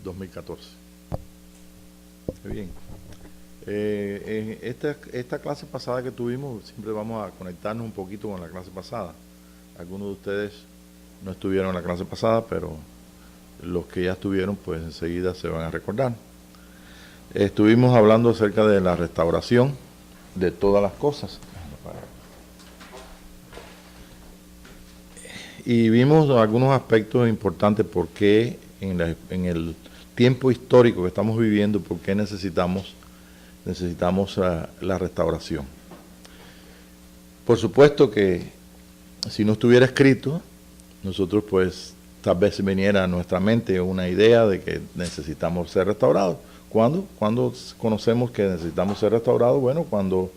2014. Muy bien. Esta clase pasada que tuvimos, siempre vamos a conectarnos un poquito con la clase pasada. Algunos de ustedes no estuvieron en la clase pasada, pero los que ya estuvieron, pues enseguida se van a recordar. Estuvimos hablando acerca de la restauración de todas las cosas. Y vimos algunos aspectos importantes, por qué en el tiempo histórico que estamos viviendo, por qué necesitamos la restauración. Por supuesto que si no estuviera escrito, nosotros pues tal vez viniera a nuestra mente una idea de que necesitamos ser restaurados. ¿Cuándo? Cuando conocemos que necesitamos ser restaurados, bueno, cuando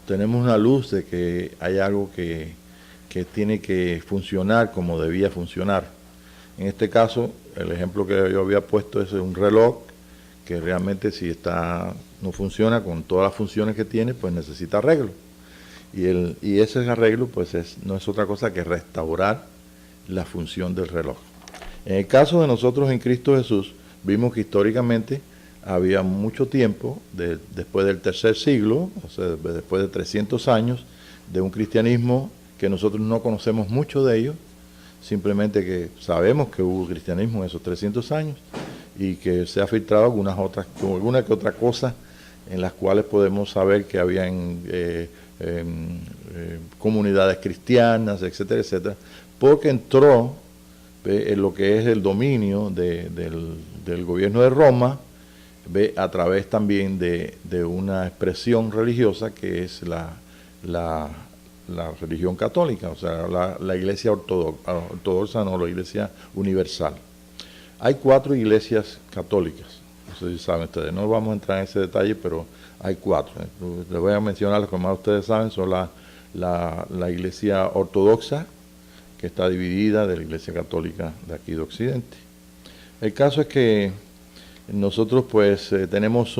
tenemos una luz de que hay algo que tiene que funcionar como debía funcionar. En este caso, el ejemplo que yo había puesto es un reloj que realmente si no funciona con todas las funciones que tiene, pues necesita arreglo. Y ese arreglo pues no es otra cosa que restaurar la función del reloj. En el caso de nosotros en Cristo Jesús, vimos que históricamente había mucho tiempo, después del tercer siglo, o sea, después de 300 años, de un cristianismo que nosotros no conocemos mucho de ello, simplemente que sabemos que hubo cristianismo en esos 300 años y que se ha filtrado alguna que otra cosa en las cuales podemos saber que habían comunidades cristianas, etcétera, etcétera, porque entró en lo que es el dominio del gobierno de Roma, a través también de una expresión religiosa que es la religión católica, o sea, la iglesia ortodoxa, no, la iglesia universal. Hay 4 iglesias católicas, no sé si saben ustedes, no vamos a entrar en ese detalle, pero hay 4. Les voy a mencionar las que más ustedes saben, son la iglesia ortodoxa, que está dividida de la iglesia católica de aquí de Occidente. El caso es que nosotros pues tenemos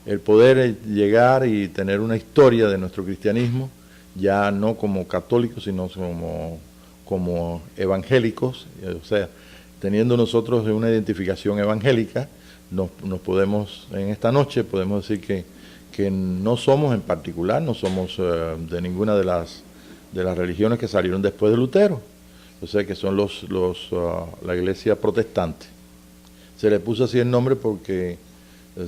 el poder llegar y tener una historia de nuestro cristianismo, ya no como católicos, sino como evangélicos, o sea, teniendo nosotros una identificación evangélica, nos podemos, en esta noche podemos decir que no somos en particular, no somos de ninguna de las religiones que salieron después de Lutero, o sea que son la iglesia protestante. Se le puso así el nombre porque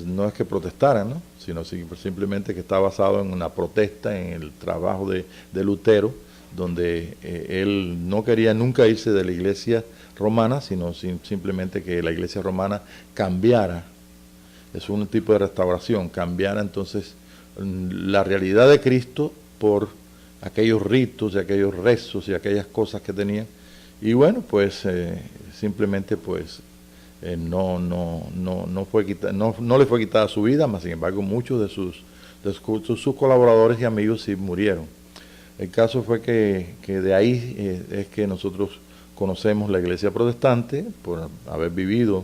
no es que protestaran, ¿no?, sino simplemente que está basado en una protesta, en el trabajo de Lutero, donde él no quería nunca irse de la iglesia romana, sino simplemente que la iglesia romana cambiara, es un tipo de restauración, cambiara entonces la realidad de Cristo por aquellos ritos y aquellos rezos y aquellas cosas que tenían. Y bueno, pues simplemente pues no le fue quitada su vida, mas sin embargo muchos de sus colaboradores y amigos sí murieron. El caso fue que de ahí es que nosotros conocemos la iglesia protestante, por haber vivido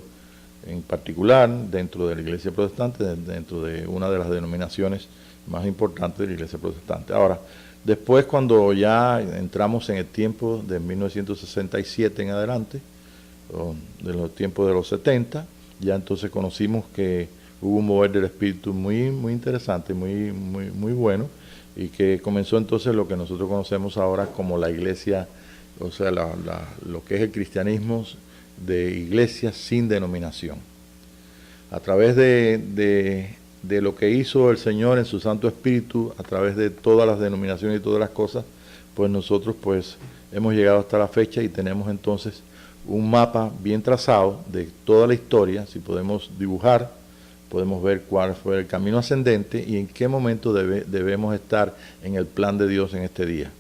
en particular dentro de la iglesia protestante, dentro de una de las denominaciones más importantes de la iglesia protestante. Ahora, después cuando ya entramos en el tiempo de 1967 en adelante, de los tiempos de los 70, ya entonces conocimos que hubo un mover del espíritu muy interesante, muy bueno, y que comenzó entonces lo que nosotros conocemos ahora como la iglesia, o sea, lo que es el cristianismo de iglesias sin denominación. A través de lo que hizo el Señor en su Santo Espíritu, a través de todas las denominaciones y todas las cosas, pues nosotros pues hemos llegado hasta la fecha y tenemos entonces un mapa bien trazado de toda la historia. Si podemos dibujar, podemos ver cuál fue el camino ascendente y en qué momento debemos estar en el plan de Dios en este día.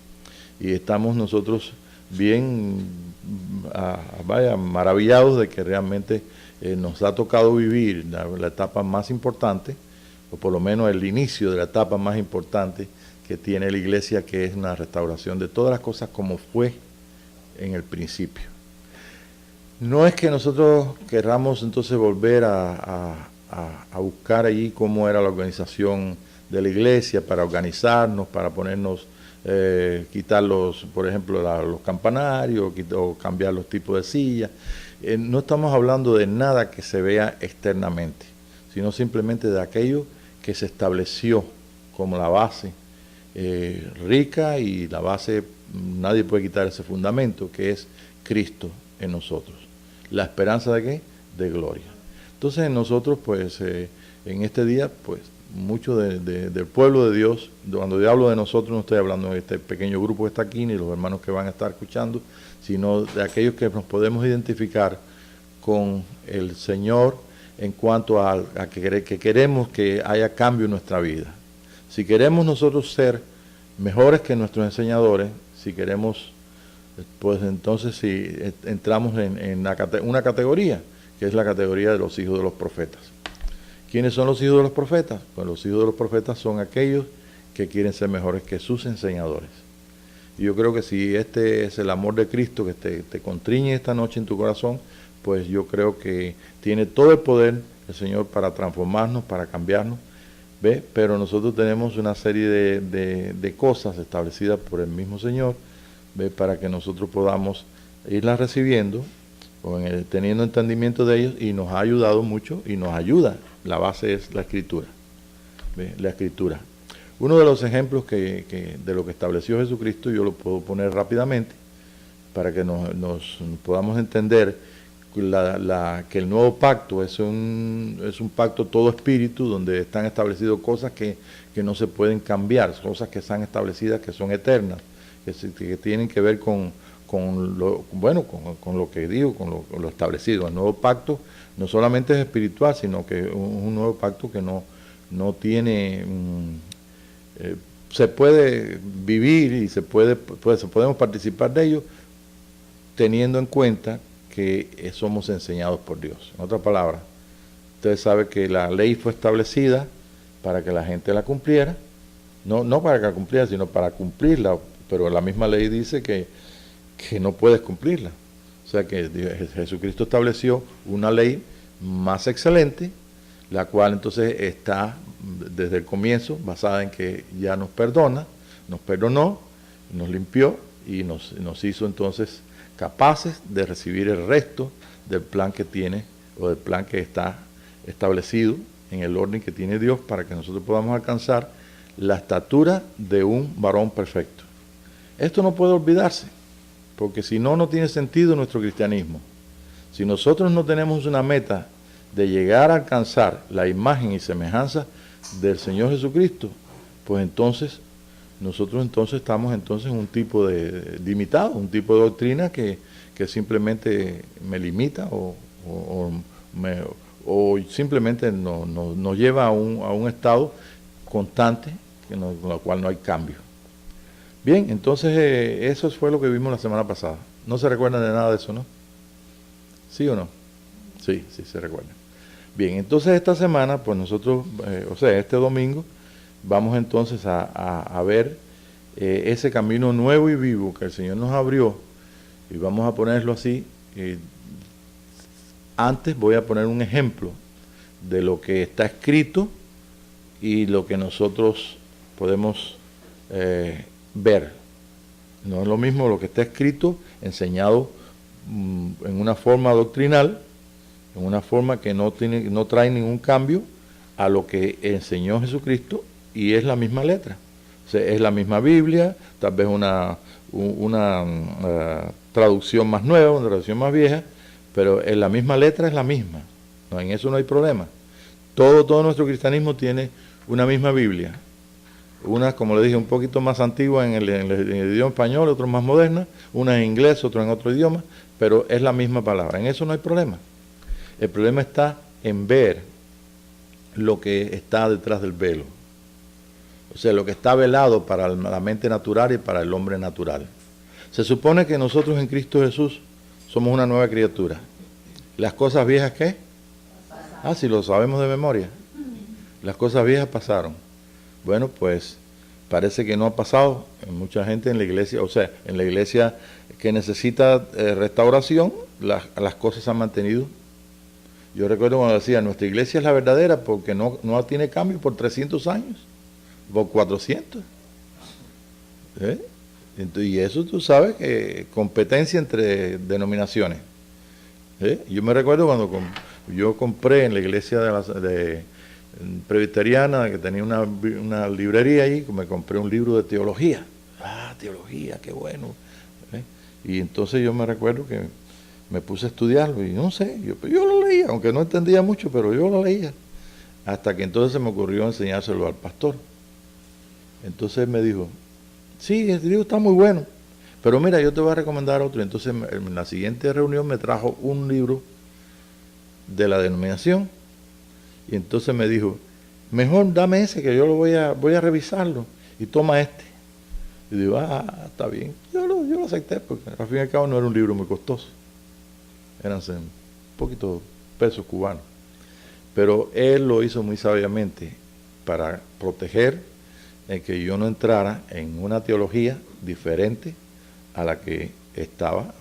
Y estamos nosotros bien maravillados de que realmente nos ha tocado vivir la etapa más importante, o por lo menos el inicio de la etapa más importante que tiene la iglesia, que es una restauración de todas las cosas como fue en el principio. No es que nosotros querramos entonces volver a buscar allí cómo era la organización de la iglesia, para organizarnos, para ponernos, quitar por ejemplo, los campanarios, o cambiar los tipos de sillas, no estamos hablando de nada que se vea externamente, sino simplemente de aquello que se estableció como la base rica, y la base, nadie puede quitar ese fundamento, que es Cristo en nosotros. ¿La esperanza de qué? De gloria. Entonces nosotros, pues, en este día, pues, mucho del pueblo de Dios, cuando yo hablo de nosotros, no estoy hablando de este pequeño grupo que está aquí, ni los hermanos que van a estar escuchando, sino de aquellos que nos podemos identificar con el Señor en cuanto a que queremos que haya cambio en nuestra vida. Si queremos nosotros ser mejores que nuestros enseñadores, si queremos, pues entonces si entramos en una categoría, que es la categoría de los hijos de los profetas. ¿Quiénes son los hijos de los profetas? Pues los hijos de los profetas son aquellos que quieren ser mejores que sus enseñadores. Y yo creo que si este es el amor de Cristo que te contriñe esta noche en tu corazón, pues yo creo que tiene todo el poder el Señor para transformarnos, para cambiarnos, ¿ve? Pero nosotros tenemos una serie de cosas establecidas por el mismo Señor, ¿ve? Para que nosotros podamos irlas recibiendo, teniendo entendimiento de ellos, y nos ha ayudado mucho y nos ayuda. La base es la Escritura, ¿ve? La Escritura. Uno de los ejemplos de lo que estableció Jesucristo, yo lo puedo poner rápidamente para que nos podamos entender que el nuevo pacto es un pacto todo espíritu, donde están establecidas cosas que no se pueden cambiar, cosas que están establecidas, que son eternas, que tienen que ver con lo que digo, con lo establecido. El nuevo pacto no solamente es espiritual, sino que es un nuevo pacto que no tiene... se puede vivir y podemos participar de ello teniendo en cuenta que somos enseñados por Dios. En otras palabras, usted sabe que la ley fue establecida para que la gente la cumpliera, no para que la cumpliera, sino para cumplirla, pero la misma ley dice que no puedes cumplirla. O sea que Jesucristo estableció una ley más excelente, la cual entonces está desde el comienzo basada en que ya nos perdonó, nos limpió y nos hizo entonces capaces de recibir el resto del plan que tiene, o del plan que está establecido en el orden que tiene Dios, para que nosotros podamos alcanzar la estatura de un varón perfecto. Esto no puede olvidarse, porque si no, no tiene sentido nuestro cristianismo. Si nosotros no tenemos una meta de llegar a alcanzar la imagen y semejanza del Señor Jesucristo, pues entonces nosotros estamos en un tipo de limitado, un tipo de doctrina que simplemente me limita o simplemente nos lleva a un estado constante con el cual no hay cambio. Bien, entonces eso fue lo que vimos la semana pasada. ¿No se recuerdan de nada de eso, no? ¿Sí o no? Sí se recuerdan. Bien, entonces esta semana, pues nosotros, este domingo, vamos entonces a ver ese camino nuevo y vivo que el Señor nos abrió, y vamos a ponerlo así. Antes voy a poner un ejemplo de lo que está escrito y lo que nosotros podemos ver. No es lo mismo lo que está escrito, enseñado en una forma doctrinal, en una forma que no trae ningún cambio a lo que enseñó Jesucristo, y es la misma letra. O sea, es la misma Biblia, tal vez una traducción más nueva, una traducción más vieja, pero en la misma letra es la misma. No, en eso no hay problema. Todo nuestro cristianismo tiene una misma Biblia. Una, como le dije, un poquito más antigua en el idioma español, otra más moderna, una en inglés, otra en otro idioma, pero es la misma palabra. En eso no hay problema. El problema está en ver lo que está detrás del velo. O sea, lo que está velado para la mente natural y para el hombre natural. Se supone que nosotros en Cristo Jesús somos una nueva criatura. ¿Las cosas viejas qué? Si lo sabemos de memoria. Las cosas viejas pasaron. Bueno, pues parece que no ha pasado en mucha gente en la iglesia. O sea, en la iglesia que necesita restauración, las cosas se han mantenido. Yo recuerdo cuando decía, nuestra iglesia es la verdadera porque no tiene cambio por 300 años, por 400. Y eso tú sabes que competencia entre denominaciones. Yo me recuerdo cuando yo compré en la iglesia presbiteriana, que tenía una librería ahí, me compré un libro de teología. Teología, qué bueno. Y entonces yo me recuerdo que me puse a estudiarlo y no sé, yo lo leía, aunque no entendía mucho, pero yo lo leía. Hasta que entonces se me ocurrió enseñárselo al pastor. Entonces me dijo, sí, el libro está muy bueno, pero mira, yo te voy a recomendar otro. Entonces en la siguiente reunión me trajo un libro de la denominación y entonces me dijo, mejor dame ese que yo voy a revisarlo y toma este. Y digo, está bien. Yo lo acepté porque al fin y al cabo no era un libro muy costoso. Eran un poquito pesos cubanos. Pero él lo hizo muy sabiamente para proteger en que yo no entrara en una teología diferente a la que estaba,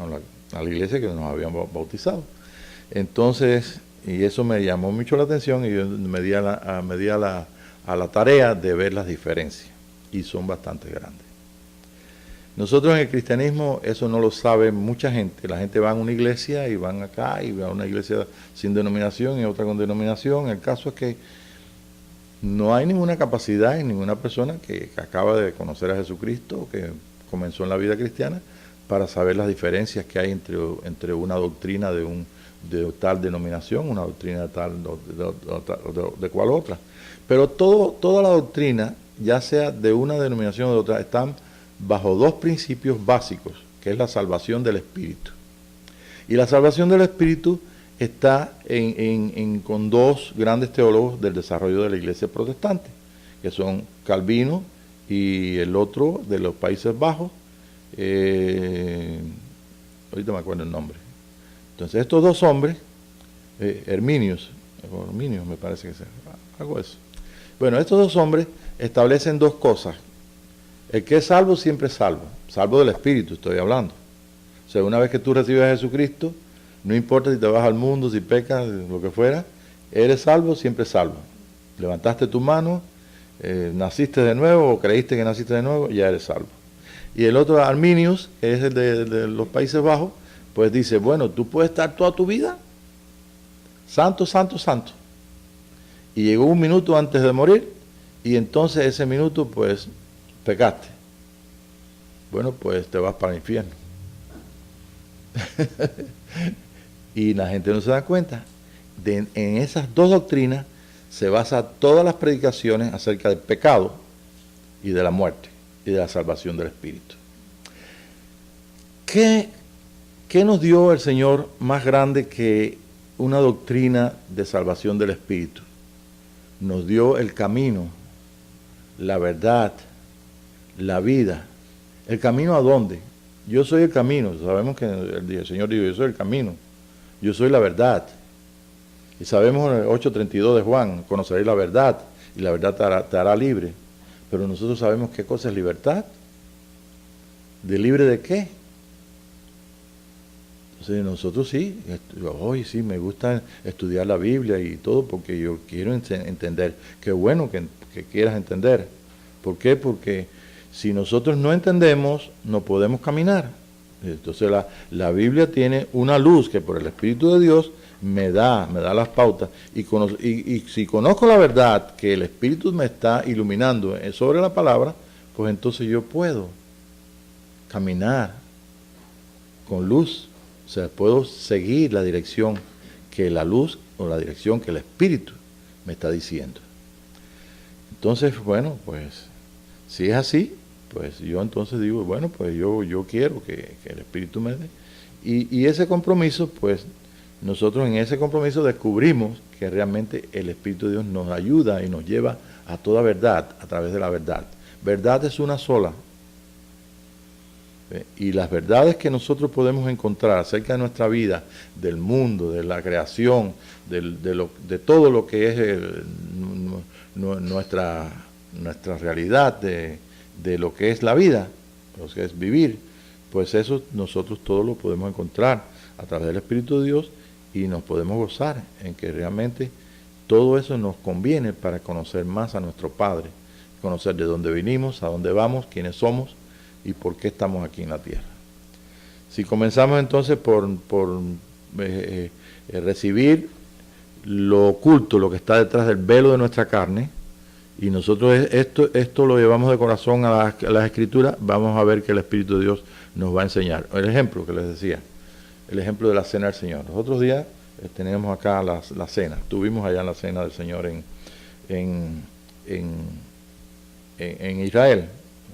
a la iglesia que nos habían bautizado. Entonces, y eso me llamó mucho la atención y yo me di a la tarea de ver las diferencias. Y son bastante grandes. Nosotros en el cristianismo eso no lo sabe mucha gente. La gente va a una iglesia y van acá y va a una iglesia sin denominación y otra con denominación. El caso es que no hay ninguna capacidad en ninguna persona que acaba de conocer a Jesucristo, que comenzó en la vida cristiana, para saber las diferencias que hay entre una doctrina de tal denominación, una doctrina de cual otra. Pero toda la doctrina, ya sea de una denominación o de otra, están bajo dos principios básicos, que es la salvación del Espíritu. Y la salvación del Espíritu está con dos grandes teólogos del desarrollo de la iglesia protestante, que son Calvino y el otro de los Países Bajos, ahorita me acuerdo el nombre. Entonces estos dos hombres, Herminius me parece que es algo de eso. Bueno, estos dos hombres establecen dos cosas. El que es salvo siempre es salvo, salvo del Espíritu estoy hablando. O sea, una vez que tú recibes a Jesucristo, no importa si te vas al mundo, si pecas, lo que fuera, eres salvo, siempre salvo. Levantaste tu mano, naciste de nuevo o creíste que naciste de nuevo, ya eres salvo. Y el otro, Arminius, que es el de los Países Bajos, pues dice, bueno, tú puedes estar toda tu vida santo, santo, santo. Y llegó un minuto antes de morir y entonces ese minuto pues pecaste. Bueno, pues te vas para el infierno. Y la gente no se da cuenta. En esas dos doctrinas se basan todas las predicaciones acerca del pecado y de la muerte y de la salvación del Espíritu. ¿Qué nos dio el Señor más grande que una doctrina de salvación del Espíritu? Nos dio el camino, la verdad, la vida. ¿El camino a dónde? Yo soy el camino. Sabemos que el Señor dijo, yo soy el camino. Yo soy la verdad. Y sabemos en el 8:32 de Juan, conoceréis la verdad y la verdad te hará libre. Pero nosotros sabemos qué cosa es libertad. ¿De libre de qué? Entonces nosotros sí, hoy sí me gusta estudiar la Biblia y todo porque yo quiero entender. Qué bueno que quieras entender. ¿Por qué? Porque si nosotros no entendemos, no podemos caminar. Entonces la Biblia tiene una luz que por el Espíritu de Dios me da las pautas. Y si conozco la verdad que el Espíritu me está iluminando sobre la palabra, pues entonces yo puedo caminar con luz. O sea, puedo seguir la dirección que la luz o la dirección que el Espíritu me está diciendo. Entonces, bueno, pues si es así, pues yo entonces digo, bueno, pues yo quiero que el Espíritu me dé. Y ese compromiso, pues nosotros en ese compromiso descubrimos que realmente el Espíritu de Dios nos ayuda y nos lleva a toda verdad a través de la verdad. Verdad es una sola. Y las verdades que nosotros podemos encontrar acerca de nuestra vida, del mundo, de la creación, de todo lo que es nuestra realidad, de lo que es la vida, lo que es vivir, pues eso nosotros todo lo podemos encontrar a través del Espíritu de Dios y nos podemos gozar en que realmente todo eso nos conviene para conocer más a nuestro Padre, conocer de dónde vinimos, a dónde vamos, quiénes somos y por qué estamos aquí en la tierra. Si comenzamos entonces por recibir lo oculto, lo que está detrás del velo de nuestra carne, y nosotros esto lo llevamos de corazón a las Escrituras, vamos a ver que el Espíritu de Dios nos va a enseñar. El ejemplo que les decía, el ejemplo de la cena del Señor. Los otros días tenemos acá la cena, estuvimos allá en la cena del Señor en Israel.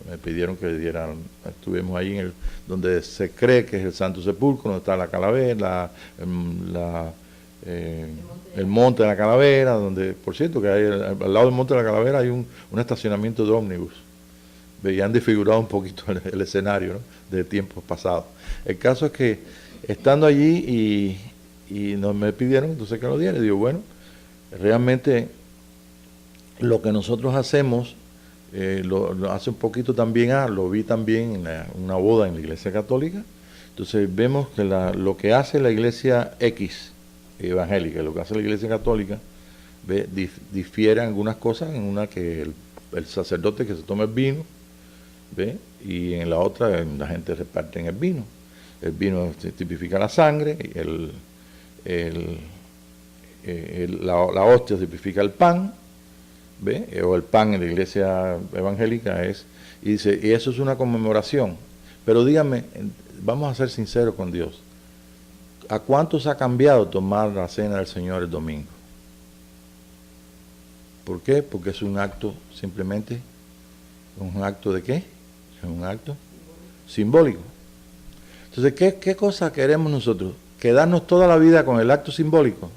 Me pidieron que le dieran, estuvimos ahí donde se cree que es el Santo Sepulcro, donde está la calavera, el monte de la calavera, donde, por cierto, que hay al lado del monte de la calavera hay un estacionamiento de ómnibus. Y han desfigurado un poquito el escenario, ¿no?, de tiempos pasados. El caso es que estando allí y me pidieron entonces que lo diera, y digo, bueno, realmente lo que nosotros hacemos, lo hace un poquito también, lo vi también en una boda en la Iglesia Católica. Entonces vemos que lo que hace la Iglesia X evangélica, lo que hace la Iglesia Católica, difiere en algunas cosas, en una que el sacerdote que se toma el vino, y en la otra la gente reparte en el vino. El vino tipifica la sangre, la hostia tipifica el pan, o el pan en la Iglesia evangélica y dice, y eso es una conmemoración. Pero dígame, vamos a ser sinceros con Dios, ¿a cuántos ha cambiado tomar la cena del Señor el domingo? ¿Por qué? Porque es un acto simplemente, ¿un acto de qué? Es un acto simbólico. Entonces, ¿qué cosa queremos nosotros? ¿Quedarnos toda la vida con el acto simbólico?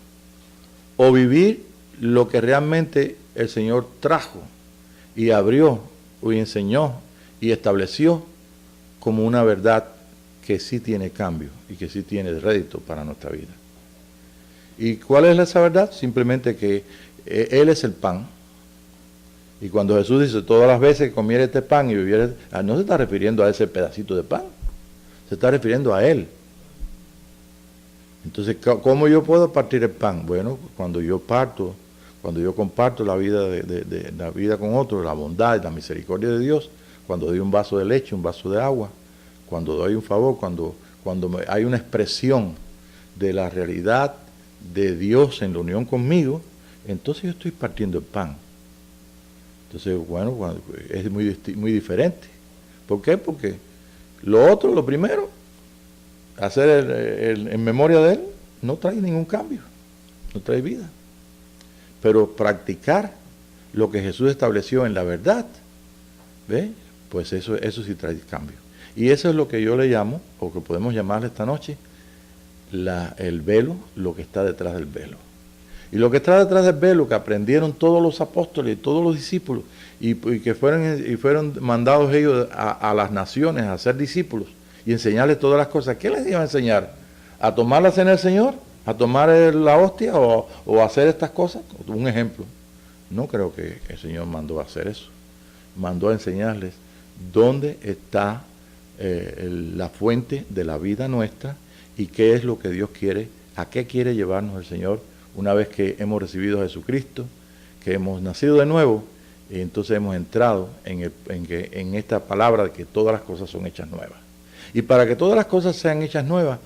¿O vivir lo que realmente el Señor trajo y abrió y enseñó y estableció como una verdad que sí tiene cambio y que sí tiene rédito para nuestra vida? ¿Y cuál es esa verdad? Simplemente que Él es el pan. Y cuando Jesús dice, todas las veces que comiera este pan y bebiera, no se está refiriendo a ese pedacito de pan, se está refiriendo a Él. Entonces, ¿cómo yo puedo partir el pan? Bueno, cuando yo comparto la vida la vida con otros, la bondad y la misericordia de Dios, cuando doy un vaso de leche, un vaso de agua, cuando doy un favor, cuando hay una expresión de la realidad de Dios en la unión conmigo, entonces yo estoy partiendo el pan. Entonces, bueno, es muy diferente. ¿Por qué? Porque lo primero, hacer en memoria de Él, no trae ningún cambio, no trae vida. Pero practicar lo que Jesús estableció en la verdad, pues eso sí trae cambio. Y eso es lo que yo le llamo, o que podemos llamarle esta noche, el velo, lo que está detrás del velo. Y lo que está detrás del velo, que aprendieron todos los apóstoles y todos los discípulos, y que fueron mandados ellos a las naciones a ser discípulos y enseñarles todas las cosas. ¿Qué les iba a enseñar? ¿A tomar la cena del Señor? ¿A tomar la hostia? ¿O a hacer estas cosas? Un ejemplo. No creo que el Señor mandó a hacer eso. Mandó a enseñarles dónde está la fuente de la vida nuestra y qué es lo que Dios quiere, a qué quiere llevarnos el Señor una vez que hemos recibido a Jesucristo, que hemos nacido de nuevo, y entonces hemos entrado en esta palabra de que todas las cosas son hechas nuevas. Y para que todas las cosas sean hechas nuevas,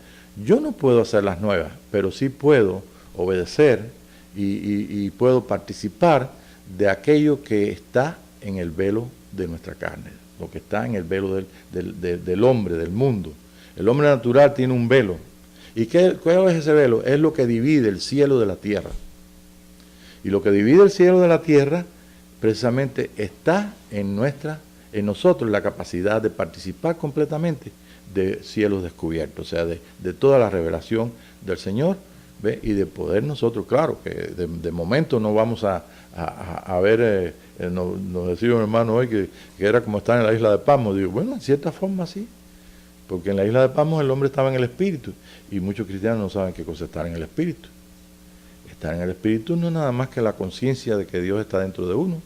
yo no puedo hacerlas nuevas, pero sí puedo obedecer y puedo participar de aquello que está en el velo de nuestra carne, lo que está en el velo del hombre, del mundo. El hombre natural tiene un velo. ¿Y cuál es ese velo? Es lo que divide el cielo de la tierra. Y lo que divide el cielo de la tierra, precisamente está en nosotros la capacidad de participar completamente de cielos descubiertos, o sea, de toda la revelación del Señor, y de poder nosotros, claro, que de momento no vamos a ver, nos decía un hermano hoy que era como estar en la isla de Patmos. Digo, bueno, en cierta forma sí, porque en la isla de Patmos el hombre estaba en el Espíritu, y muchos cristianos no saben qué cosa es estar en el Espíritu. Estar en el Espíritu no es nada más que la conciencia de que Dios está dentro de uno.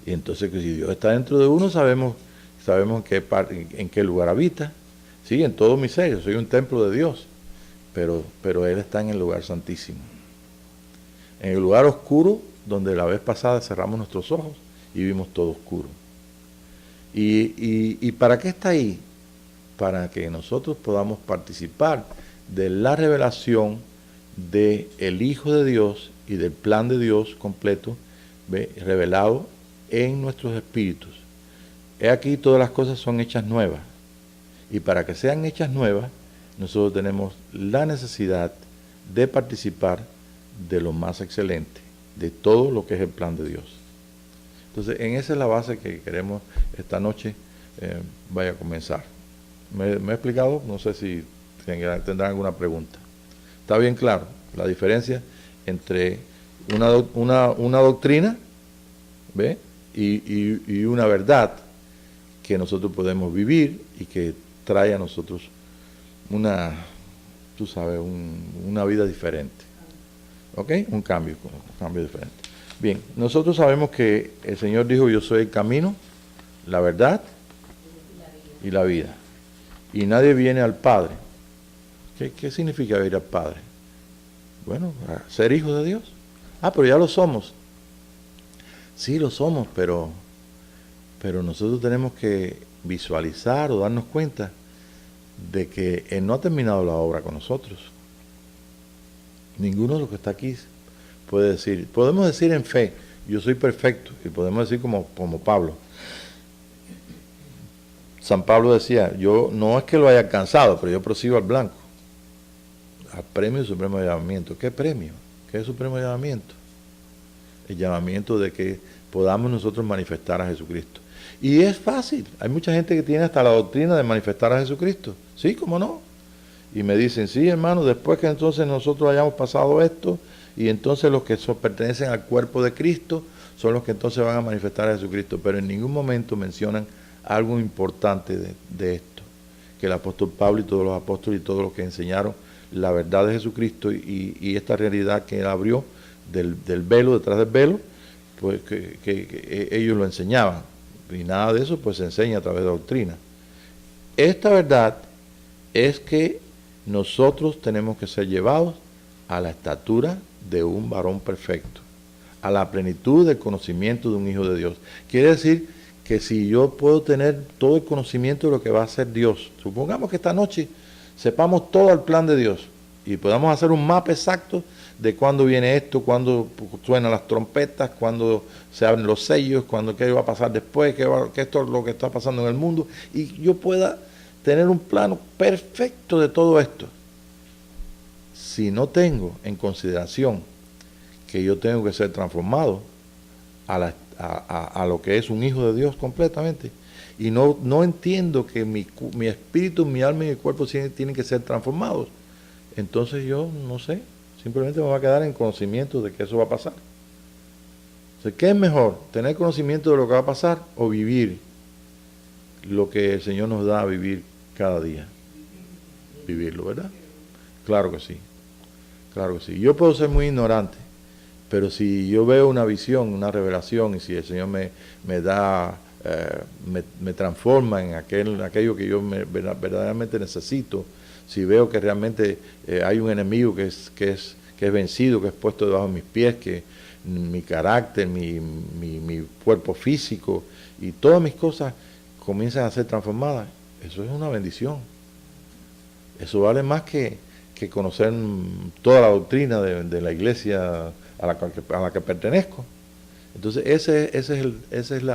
Y entonces, que si Dios está dentro de uno, sabemos en qué lugar habita. Sí, en todo mi ser, yo soy un templo de Dios, pero Él está en el lugar santísimo. En el lugar oscuro, donde la vez pasada cerramos nuestros ojos y vimos todo oscuro. ¿Y para qué está ahí? Para que nosotros podamos participar de la revelación del Hijo de Dios y del plan de Dios completo, ¿ve?, revelado en nuestros espíritus. He aquí todas las cosas son hechas nuevas. Y para que sean hechas nuevas, nosotros tenemos la necesidad de participar de lo más excelente, de todo lo que es el plan de Dios. Entonces, en esa es la base que queremos esta noche vaya a comenzar. ¿Me he explicado? No sé si tendrán alguna pregunta. ¿Está bien claro la diferencia entre una doctrina, ¿ve?, y una verdad que nosotros podemos vivir y que trae a nosotros una vida diferente? ¿Ok? Un cambio diferente. Bien, nosotros sabemos que el Señor dijo: yo soy el camino, la verdad y la vida. Y nadie viene al Padre. ¿Qué significa ir al Padre? Bueno, ser hijos de Dios. Pero ya lo somos. Sí, lo somos, pero nosotros tenemos que visualizar o darnos cuenta de que Él no ha terminado la obra con nosotros. Ninguno de los que está aquí puede decir, podemos decir en fe, yo soy perfecto, y podemos decir como Pablo. San Pablo decía, yo no es que lo haya alcanzado, pero yo prosigo al blanco, al premio del supremo llamamiento. ¿Qué premio? ¿Qué es supremo llamamiento? El llamamiento de que podamos nosotros manifestar a Jesucristo. Y es fácil, hay mucha gente que tiene hasta la doctrina de manifestar a Jesucristo. Sí, ¿cómo no? Y me dicen, sí, hermano, después que entonces nosotros hayamos pasado esto, y entonces los que pertenecen al cuerpo de Cristo son los que entonces van a manifestar a Jesucristo. Pero en ningún momento mencionan algo importante de esto, que el apóstol Pablo y todos los apóstoles y todos los que enseñaron la verdad de Jesucristo y esta realidad que él abrió del velo, detrás del velo, pues que ellos lo enseñaban. Y nada de eso pues se enseña a través de doctrina. Esta verdad es que nosotros tenemos que ser llevados a la estatura de un varón perfecto, a la plenitud del conocimiento de un hijo de Dios. Quiere decir que si yo puedo tener todo el conocimiento de lo que va a hacer Dios, supongamos que esta noche sepamos todo el plan de Dios y podamos hacer un mapa exacto de cuándo viene esto, cuándo suenan las trompetas, cuándo se abren los sellos, qué va a pasar después, qué esto es lo que está pasando en el mundo, y yo pueda tener un plano perfecto de todo esto. Si no tengo en consideración que yo tengo que ser transformado a lo que es un hijo de Dios completamente, y no entiendo que mi espíritu, mi alma y mi cuerpo tienen que ser transformados, entonces yo no sé, simplemente me va a quedar en conocimiento de que eso va a pasar. Entonces, ¿qué es mejor? ¿Tener conocimiento de lo que va a pasar o vivir lo que el Señor nos da a vivir cada día? Vivirlo, ¿verdad? Claro que sí. Claro que sí. Yo puedo ser muy ignorante, pero si yo veo una visión, una revelación, y si el Señor me da, me transforma en aquello que yo verdaderamente necesito, si veo que realmente hay un enemigo que es vencido, que es puesto debajo de mis pies, que mi carácter, mi cuerpo físico y todas mis cosas comienzan a ser transformadas, eso es una bendición. Eso vale más que conocer toda la doctrina de la iglesia a la que pertenezco. Entonces ese es el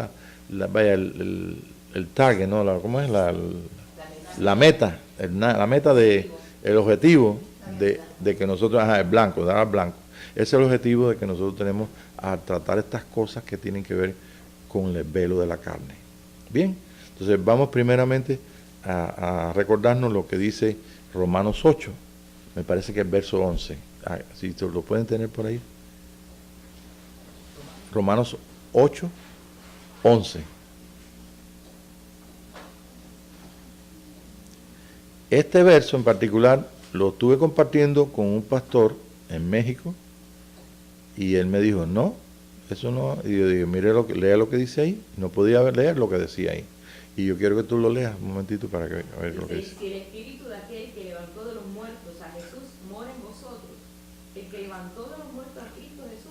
target, ¿no? ¿Cómo es? La meta, el objetivo de que nosotros, el blanco, dar al blanco. Ese es el objetivo de que nosotros tenemos a tratar estas cosas que tienen que ver con el velo de la carne. Bien, entonces vamos primeramente a recordarnos lo que dice Romanos 8, me parece que es verso 11. Si lo pueden tener por ahí. Romanos 8, 11. Este verso en particular lo estuve compartiendo con un pastor en México y él me dijo, no, eso no. Y yo dije, mire, lea lo que dice ahí. No podía leer lo que decía ahí. Y yo quiero que tú lo leas un momentito para que a ver lo que dice. Si el espíritu de aquel que levantó de los muertos a Jesús mora en vosotros, el que levantó de los muertos a Cristo Jesús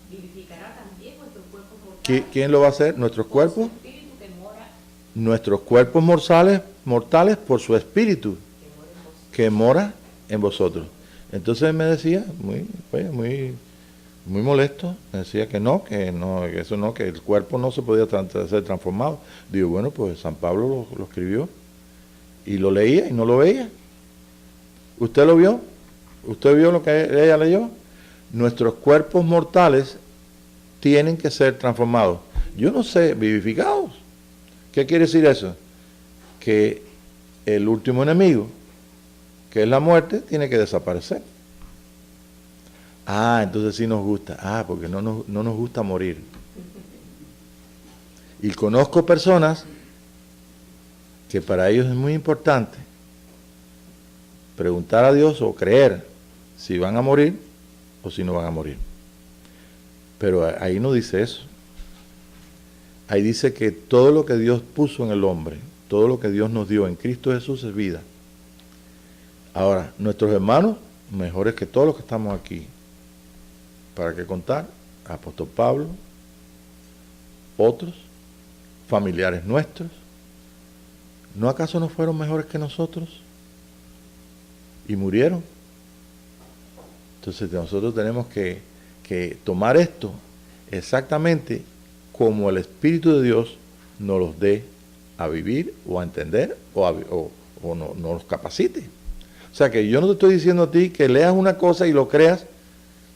vivificará también vuestros cuerpos mortales. ¿Quién lo va a hacer? ¿Nuestros cuerpos? Que mora, nuestros cuerpos mortales por su espíritu que mora en vosotros. Entonces me decía, muy molesto, me decía que no, que eso no, que el cuerpo no se podía ser transformado. Digo, bueno, pues San Pablo lo escribió y lo leía y no lo veía. ¿Usted lo vio? ¿Usted vio lo que ella leyó? Nuestros cuerpos mortales tienen que ser transformados. Yo no sé, vivificados. ¿Qué quiere decir eso? Que el último enemigo, que es la muerte, tiene que desaparecer. Ah, entonces sí nos gusta. Ah, porque no nos gusta morir. Y conozco personas que para ellos es muy importante preguntar a Dios o creer si van a morir o si no van a morir. Pero ahí no dice eso. Ahí dice que todo lo que Dios puso en el hombre, todo lo que Dios nos dio en Cristo Jesús es vida. Ahora, nuestros hermanos, mejores que todos los que estamos aquí, ¿para qué contar? Apóstol Pablo, otros, familiares nuestros, ¿no acaso no fueron mejores que nosotros? Y murieron. Entonces nosotros tenemos que tomar esto exactamente como el Espíritu de Dios nos los dé a vivir o a entender o no nos capacite. O sea que yo no te estoy diciendo a ti que leas una cosa y lo creas,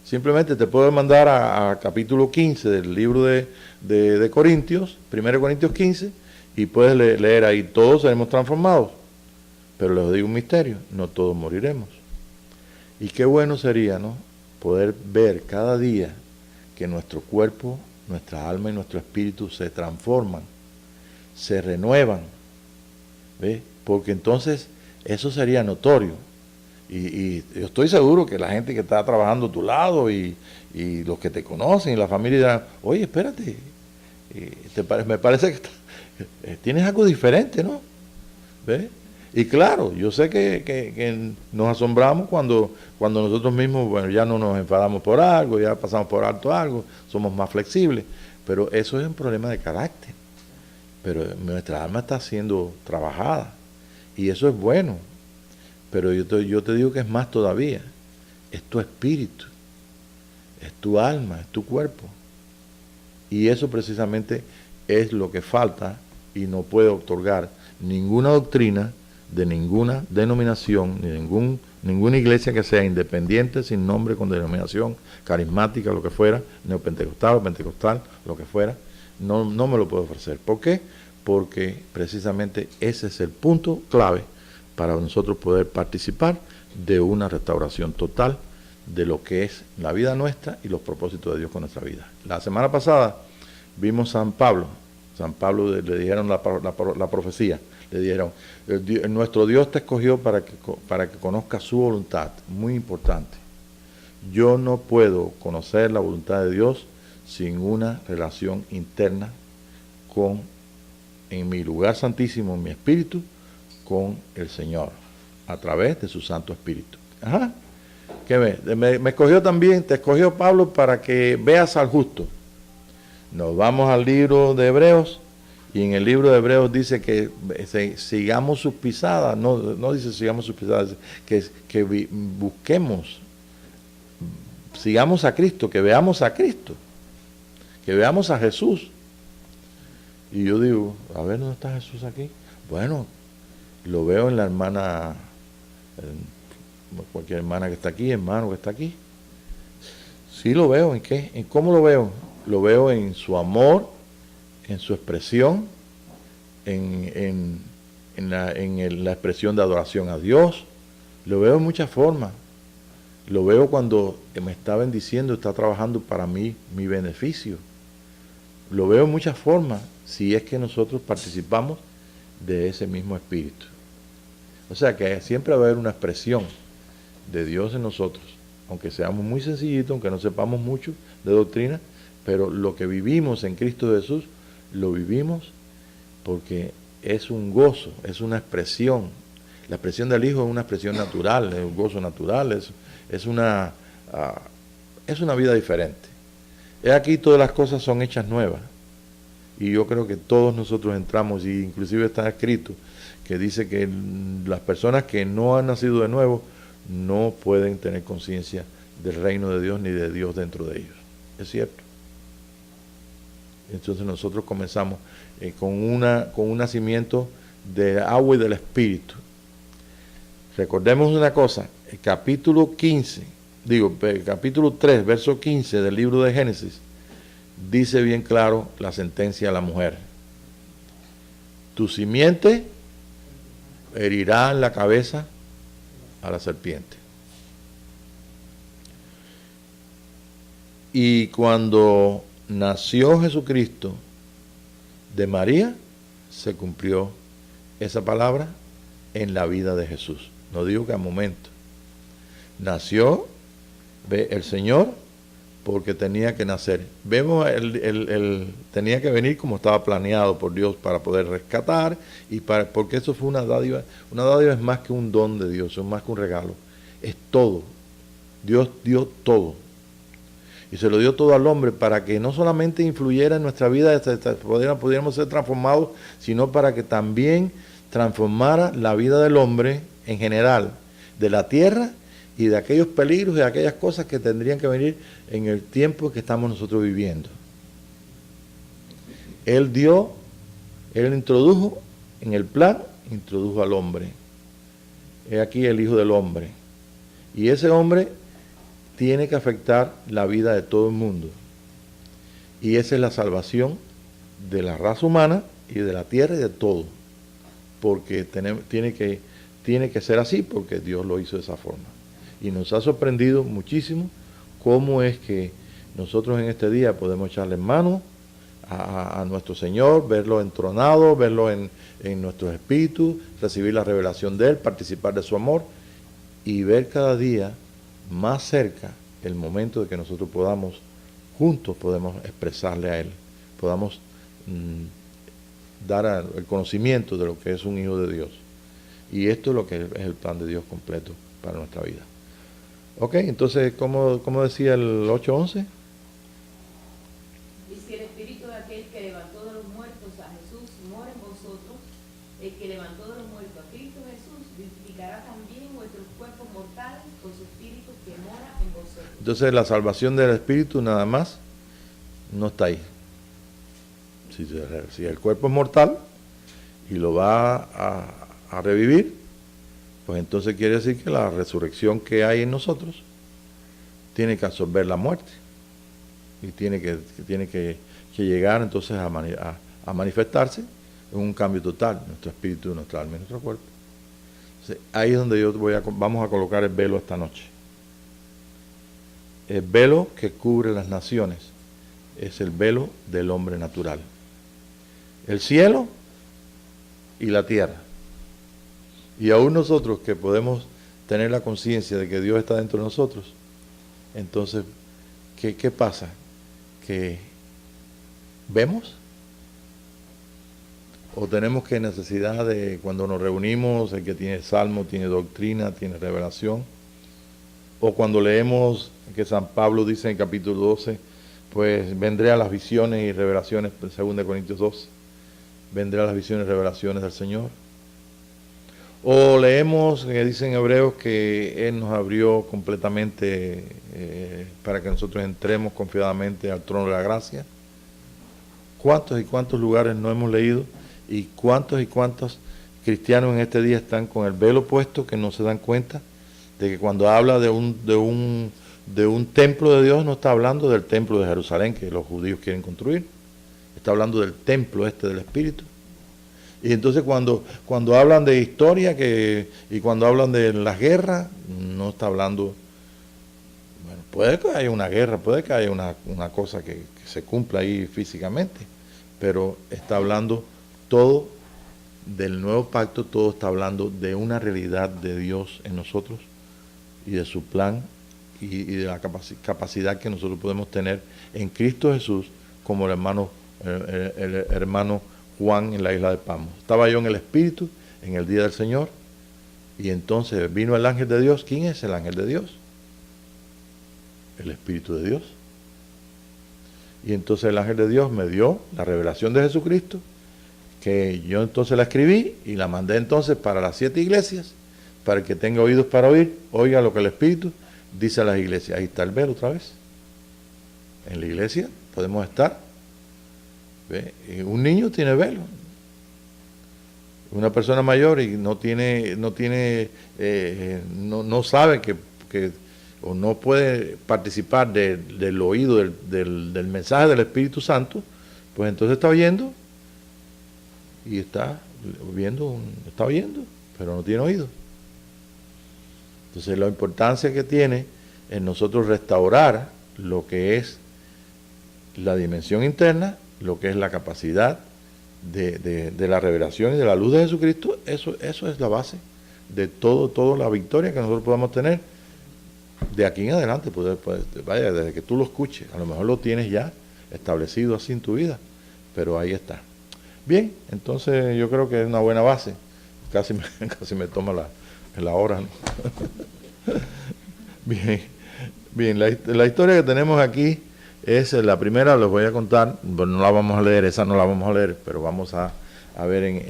simplemente te puedo mandar a capítulo 15 del libro de Corintios, 1 Corintios 15, y puedes leer ahí, todos seremos transformados. Pero les digo un misterio, no todos moriremos. Y qué bueno sería, ¿no?, poder ver cada día que nuestro cuerpo, nuestra alma y nuestro espíritu se transforman, se renuevan, ¿ves? Porque entonces eso sería notorio. Y yo estoy seguro que la gente que está trabajando a tu lado y los que te conocen y la familia dirán, oye, espérate, me parece que tienes algo diferente, ¿no? ¿Ves? Y claro, yo sé que nos asombramos cuando nosotros mismos, bueno, ya no nos enfadamos por algo, ya pasamos por alto algo, somos más flexibles, pero eso es un problema de carácter. Pero nuestra alma está siendo trabajada y eso es bueno. Pero yo te digo que es más todavía, es tu espíritu, es tu alma, es tu cuerpo. Y eso precisamente es lo que falta y no puede otorgar ninguna doctrina de ninguna denominación, ni ninguna iglesia que sea independiente, sin nombre, con denominación, carismática, lo que fuera, neopentecostal o pentecostal, lo que fuera, no me lo puedo ofrecer. ¿Por qué? Porque precisamente ese es el punto clave para nosotros poder participar de una restauración total de lo que es la vida nuestra y los propósitos de Dios con nuestra vida. La semana pasada vimos San Pablo le dijeron la profecía, le dijeron, nuestro Dios te escogió para que conozcas su voluntad, muy importante. Yo no puedo conocer la voluntad de Dios sin una relación interna en mi lugar santísimo, en mi espíritu, con el Señor, a través de su Santo Espíritu. Ajá. ¿Qué me escogió también, te escogió Pablo para que veas al justo. Nos vamos al libro de Hebreos, y en el libro de Hebreos dice que sigamos sus pisadas, no dice sigamos sus pisadas, que busquemos, sigamos a Cristo, que veamos a Cristo, que veamos a Jesús. Y yo digo, a ver, ¿dónde está Jesús aquí? Bueno, lo veo en la hermana, cualquier hermana que está aquí, hermano que está aquí. Sí lo veo, ¿en qué? ¿En cómo lo veo? Lo veo en su amor, en su expresión, en la expresión de adoración a Dios. Lo veo en muchas formas. Lo veo cuando me está bendiciendo, está trabajando para mí, mi beneficio. Lo veo en muchas formas, si es que nosotros participamos de ese mismo espíritu. O sea que siempre va a haber una expresión de Dios en nosotros, aunque seamos muy sencillitos, aunque no sepamos mucho de doctrina, pero lo que vivimos en Cristo Jesús, lo vivimos porque es un gozo, es una expresión. La expresión del Hijo es una expresión natural, es un gozo natural, es una vida diferente. Aquí todas las cosas son hechas nuevas. Y yo creo que todos nosotros entramos, y inclusive está escrito, que dice que las personas que no han nacido de nuevo no pueden tener conciencia del reino de Dios ni de Dios dentro de ellos. Es cierto. Entonces nosotros comenzamos con un nacimiento de agua y del Espíritu. Recordemos una cosa, el capítulo 3, verso 15 del libro de Génesis, dice bien claro la sentencia a la mujer. Tu simiente herirá en la cabeza a la serpiente. Y cuando nació Jesucristo de María, se cumplió esa palabra en la vida de Jesús. No digo que al momento. Nació el Señor porque tenía que nacer. Vemos, tenía que venir como estaba planeado por Dios para poder rescatar, porque eso fue una dádiva. Una dádiva es más que un don de Dios, es más que un regalo. Es todo. Dios dio todo. Y se lo dio todo al hombre para que no solamente influyera en nuestra vida, pudiéramos ser transformados, sino para que también transformara la vida del hombre en general, de la tierra y de aquellos peligros y de aquellas cosas que tendrían que venir en el tiempo que estamos nosotros viviendo. Él introdujo en el plan, introdujo al hombre. He aquí el Hijo del Hombre. Y ese hombre tiene que afectar la vida de todo el mundo. Y esa es la salvación de la raza humana y de la tierra y de todo. Porque tiene que ser así, porque Dios lo hizo de esa forma. Y nos ha sorprendido muchísimo cómo es que nosotros en este día podemos echarle mano a nuestro Señor, verlo entronado, verlo en nuestros espíritus, recibir la revelación de Él, participar de su amor y ver cada día más cerca el momento de que nosotros juntos podemos expresarle a Él, podamos dar el conocimiento de lo que es un hijo de Dios. Y esto es lo que es el plan de Dios completo para nuestra vida. Ok, entonces, ¿cómo decía el 8:11? Y si el espíritu de aquel que levantó de los muertos a Jesús mora en vosotros, el que levantó de los muertos a Cristo Jesús vivificará también vuestros cuerpos mortales con su espíritu que mora en vosotros. Entonces la salvación del espíritu nada más no está ahí. Si el cuerpo es mortal y lo va a revivir, pues entonces quiere decir que la resurrección que hay en nosotros tiene que absorber la muerte y tiene que llegar entonces a manifestarse en un cambio total, nuestro espíritu, nuestra alma y nuestro cuerpo. Entonces, ahí es donde vamos a colocar el velo esta noche. El velo que cubre las naciones es el velo del hombre natural. El cielo y la tierra. Y aún nosotros que podemos tener la conciencia de que Dios está dentro de nosotros, entonces, ¿qué pasa? ¿Que vemos? ¿O tenemos que necesidad de, cuando nos reunimos, el que tiene salmo, tiene doctrina, tiene revelación? O cuando leemos que San Pablo dice en el capítulo 12, pues vendré a las visiones y revelaciones, 2 Corintios 12, vendré a las visiones y revelaciones del Señor. O leemos que dice en Hebreos que Él nos abrió completamente para que nosotros entremos confiadamente al trono de la gracia. ¿Cuántos y cuántos lugares no hemos leído? ¿Y cuántos cristianos en este día están con el velo puesto que no se dan cuenta de que cuando habla de un templo de Dios no está hablando del templo de Jerusalén que los judíos quieren construir? Está hablando del templo del Espíritu. Y entonces cuando hablan de historia y cuando hablan de las guerras, no está hablando, bueno, puede que haya una guerra, puede que haya una cosa que se cumpla ahí físicamente, pero está hablando todo del nuevo pacto, todo está hablando de una realidad de Dios en nosotros y de su plan y de la capacidad que nosotros podemos tener en Cristo Jesús, como el hermano Juan en la isla de Patmos. Estaba yo en el Espíritu en el día del Señor y entonces vino el ángel de Dios. ¿Quién es el ángel de Dios? El Espíritu de Dios. Y entonces el ángel de Dios me dio la revelación de Jesucristo, que yo entonces la escribí y la mandé entonces para las 7 iglesias, para el que tenga oídos para oír, oiga lo que el Espíritu dice a las iglesias. Ahí está el velo otra vez. En la iglesia podemos estar. ¿Ve? Un niño tiene velo. Una persona mayor y no sabe que o no puede participar del oído del mensaje del Espíritu Santo, pues entonces está oyendo y está oyendo, pero no tiene oído. Entonces la importancia que tiene en nosotros restaurar lo que es la dimensión interna, lo que es la capacidad de la revelación y de la luz de Jesucristo. Eso es la base de toda la victoria que nosotros podamos tener de aquí en adelante. Vaya, desde que tú lo escuches, a lo mejor lo tienes ya establecido así en tu vida, pero ahí está. Bien, entonces yo creo que es una buena base. Casi me toma la hora, ¿no? Bien, la historia que tenemos aquí es la primera, les voy a contar, no la vamos a leer, esa no la vamos a leer, pero vamos a ver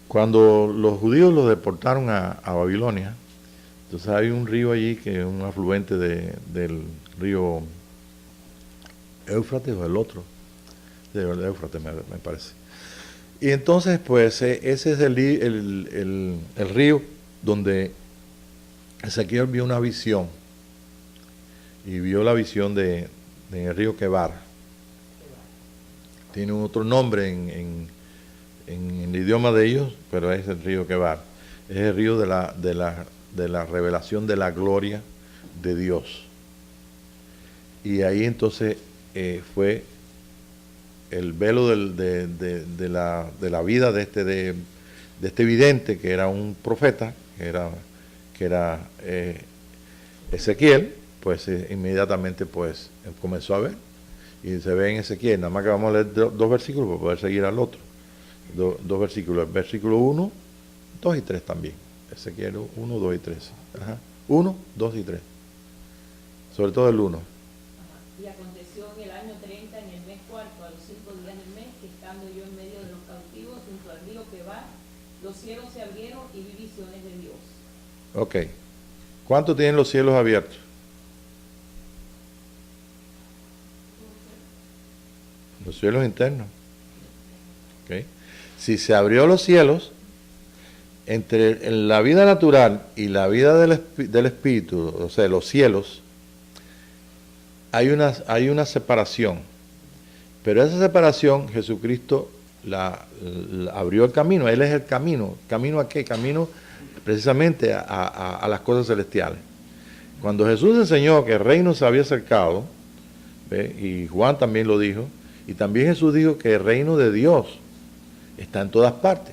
cuando los judíos los deportaron a Babilonia. Entonces hay un río allí que es un afluente del río Éufrates, o el otro, del Éufrates me parece. Y entonces pues ese es el río donde Ezequiel vio una visión, y vio la visión en el río Quebar. Tiene otro nombre en el idioma de ellos, pero es el río Quebar. Es el río de la revelación de la gloria de Dios. Y ahí entonces fue el velo de la vida de este vidente, que era un profeta, que era Ezequiel. Pues inmediatamente pues comenzó a ver, y se ve en Ezequiel. Nada más que vamos a leer dos versículos para poder seguir al otro. Dos versículos, el versículo 1, 2 y 3 también. Ezequiel 1, 2 y 3. Ajá. 1, 2 y 3. Sobre todo el 1. Y aconteció en el año 30, en el mes cuarto, a los 5 días del mes, que estando yo en medio de los cautivos junto al río Quebar, los cielos se abrieron y vi visiones de Dios. Ok. ¿Cuánto tienen los cielos abiertos? Los cielos internos. ¿Okay? Si se abrió los cielos, entre la vida natural y la vida del espíritu, o sea, los cielos, hay una separación. Pero esa separación, Jesucristo la abrió el camino. Él es el camino. ¿Camino a qué? Camino precisamente a las cosas celestiales. Cuando Jesús enseñó que el reino se había acercado, ¿ve? Y Juan también lo dijo, y también Jesús dijo que el reino de Dios está en todas partes.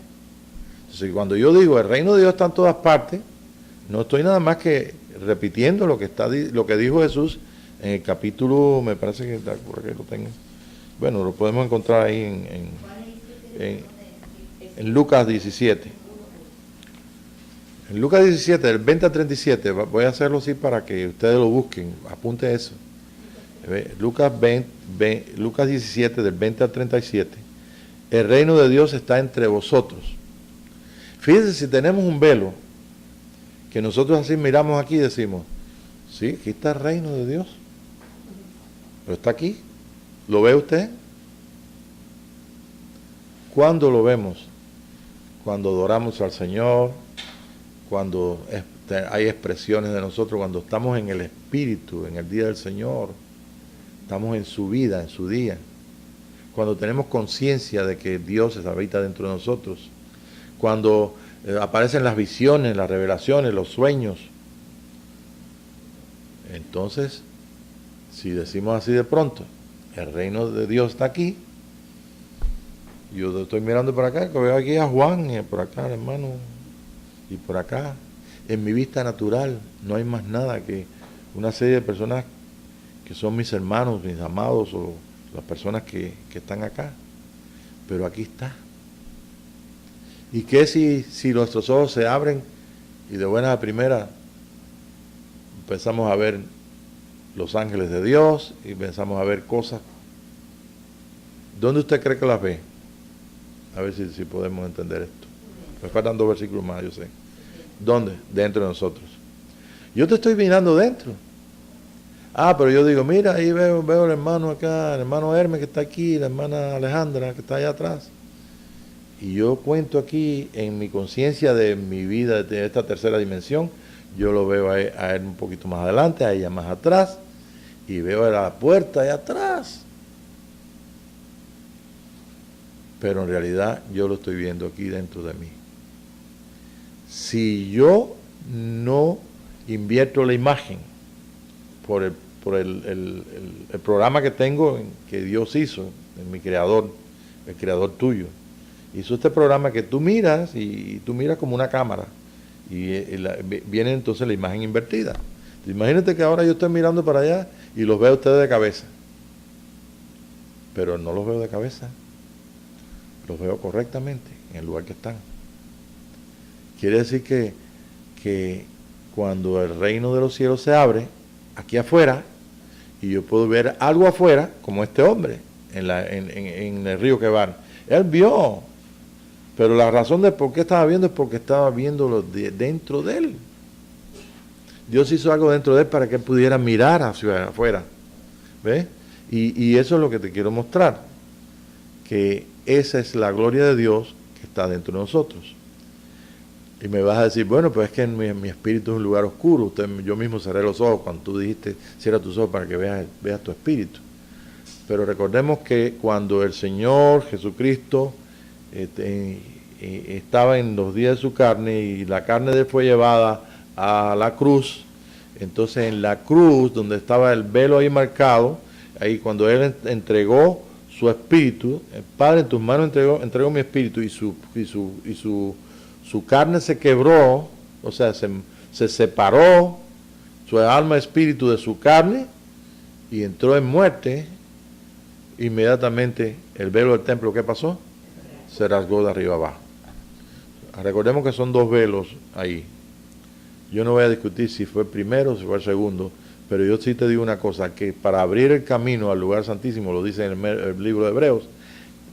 Entonces, cuando yo digo el reino de Dios está en todas partes, no estoy nada más que repitiendo lo que dijo Jesús en el capítulo, me parece que por aquí lo tengo. Bueno, lo podemos encontrar ahí en Lucas 17. En Lucas 17, del 20 al 37, voy a hacerlo así para que ustedes lo busquen, apunte eso. Lucas 17, del 20 al 37, el reino de Dios está entre vosotros. Fíjense, si tenemos un velo, que nosotros así miramos aquí y decimos, sí, aquí está el reino de Dios, pero está aquí, ¿lo ve usted? ¿Cuándo lo vemos? Cuando adoramos al Señor, cuando hay expresiones de nosotros, cuando estamos en el Espíritu, en el día del Señor, estamos en su vida, en su día, cuando tenemos conciencia de que Dios habita dentro de nosotros, cuando aparecen las visiones, las revelaciones, los sueños. Entonces, si decimos así de pronto, el reino de Dios está aquí, yo estoy mirando por acá, que veo aquí a Juan, y por acá, hermano, y por acá, en mi vista natural, no hay más nada que una serie de personas que son mis hermanos, mis amados, o las personas que están acá. Pero aquí está. ¿Y qué si nuestros ojos se abren y de buena a primera empezamos a ver los ángeles de Dios y empezamos a ver cosas? ¿Dónde usted cree que las ve? A ver si podemos entender esto. Me faltan 2 versículos más, yo sé. ¿Dónde? Dentro de nosotros. Yo te estoy mirando dentro. Ah, pero yo digo, mira, ahí veo al hermano acá, el hermano Hermes que está aquí, la hermana Alejandra que está allá atrás. Y yo cuento aquí en mi conciencia de mi vida, de esta tercera dimensión, yo lo veo a él un poquito más adelante, a ella más atrás, y veo a la puerta allá atrás. Pero en realidad yo lo estoy viendo aquí dentro de mí. Si yo no invierto la imagen por el programa que tengo, que Dios hizo, en mi creador, el creador tuyo, hizo este programa que tú miras y tú miras como una cámara y viene entonces la imagen invertida. Imagínate que ahora yo estoy mirando para allá y los veo a ustedes de cabeza, pero no los veo de cabeza, los veo correctamente en el lugar que están. Quiere decir que cuando el reino de los cielos se abre aquí afuera y yo puedo ver algo afuera, como este hombre en el río Quebar, él vio, pero la razón de por qué estaba viendo es porque estaba viéndolo dentro de él. Dios hizo algo dentro de él para que él pudiera mirar hacia afuera. ¿Ves? Y eso es lo que te quiero mostrar, que esa es la gloria de Dios que está dentro de nosotros. Y me vas a decir, bueno, pues es que mi espíritu es un lugar oscuro. Yo mismo cerré los ojos cuando tú dijiste, cierra tus ojos para que veas tu espíritu. Pero recordemos que cuando el Señor Jesucristo estaba en los días de su carne y la carne de él fue llevada a la cruz, entonces en la cruz, donde estaba el velo ahí marcado, ahí cuando él entregó su espíritu, el Padre, en tus manos entregó mi espíritu, y su carne se quebró, o sea, se separó su alma espíritu de su carne y entró en muerte. Inmediatamente el velo del templo, ¿qué pasó? Se rasgó de arriba abajo. Recordemos que son dos velos ahí. Yo no voy a discutir si fue el primero o si fue el segundo, pero yo sí te digo una cosa, que para abrir el camino al lugar santísimo, lo dice en el libro de Hebreos,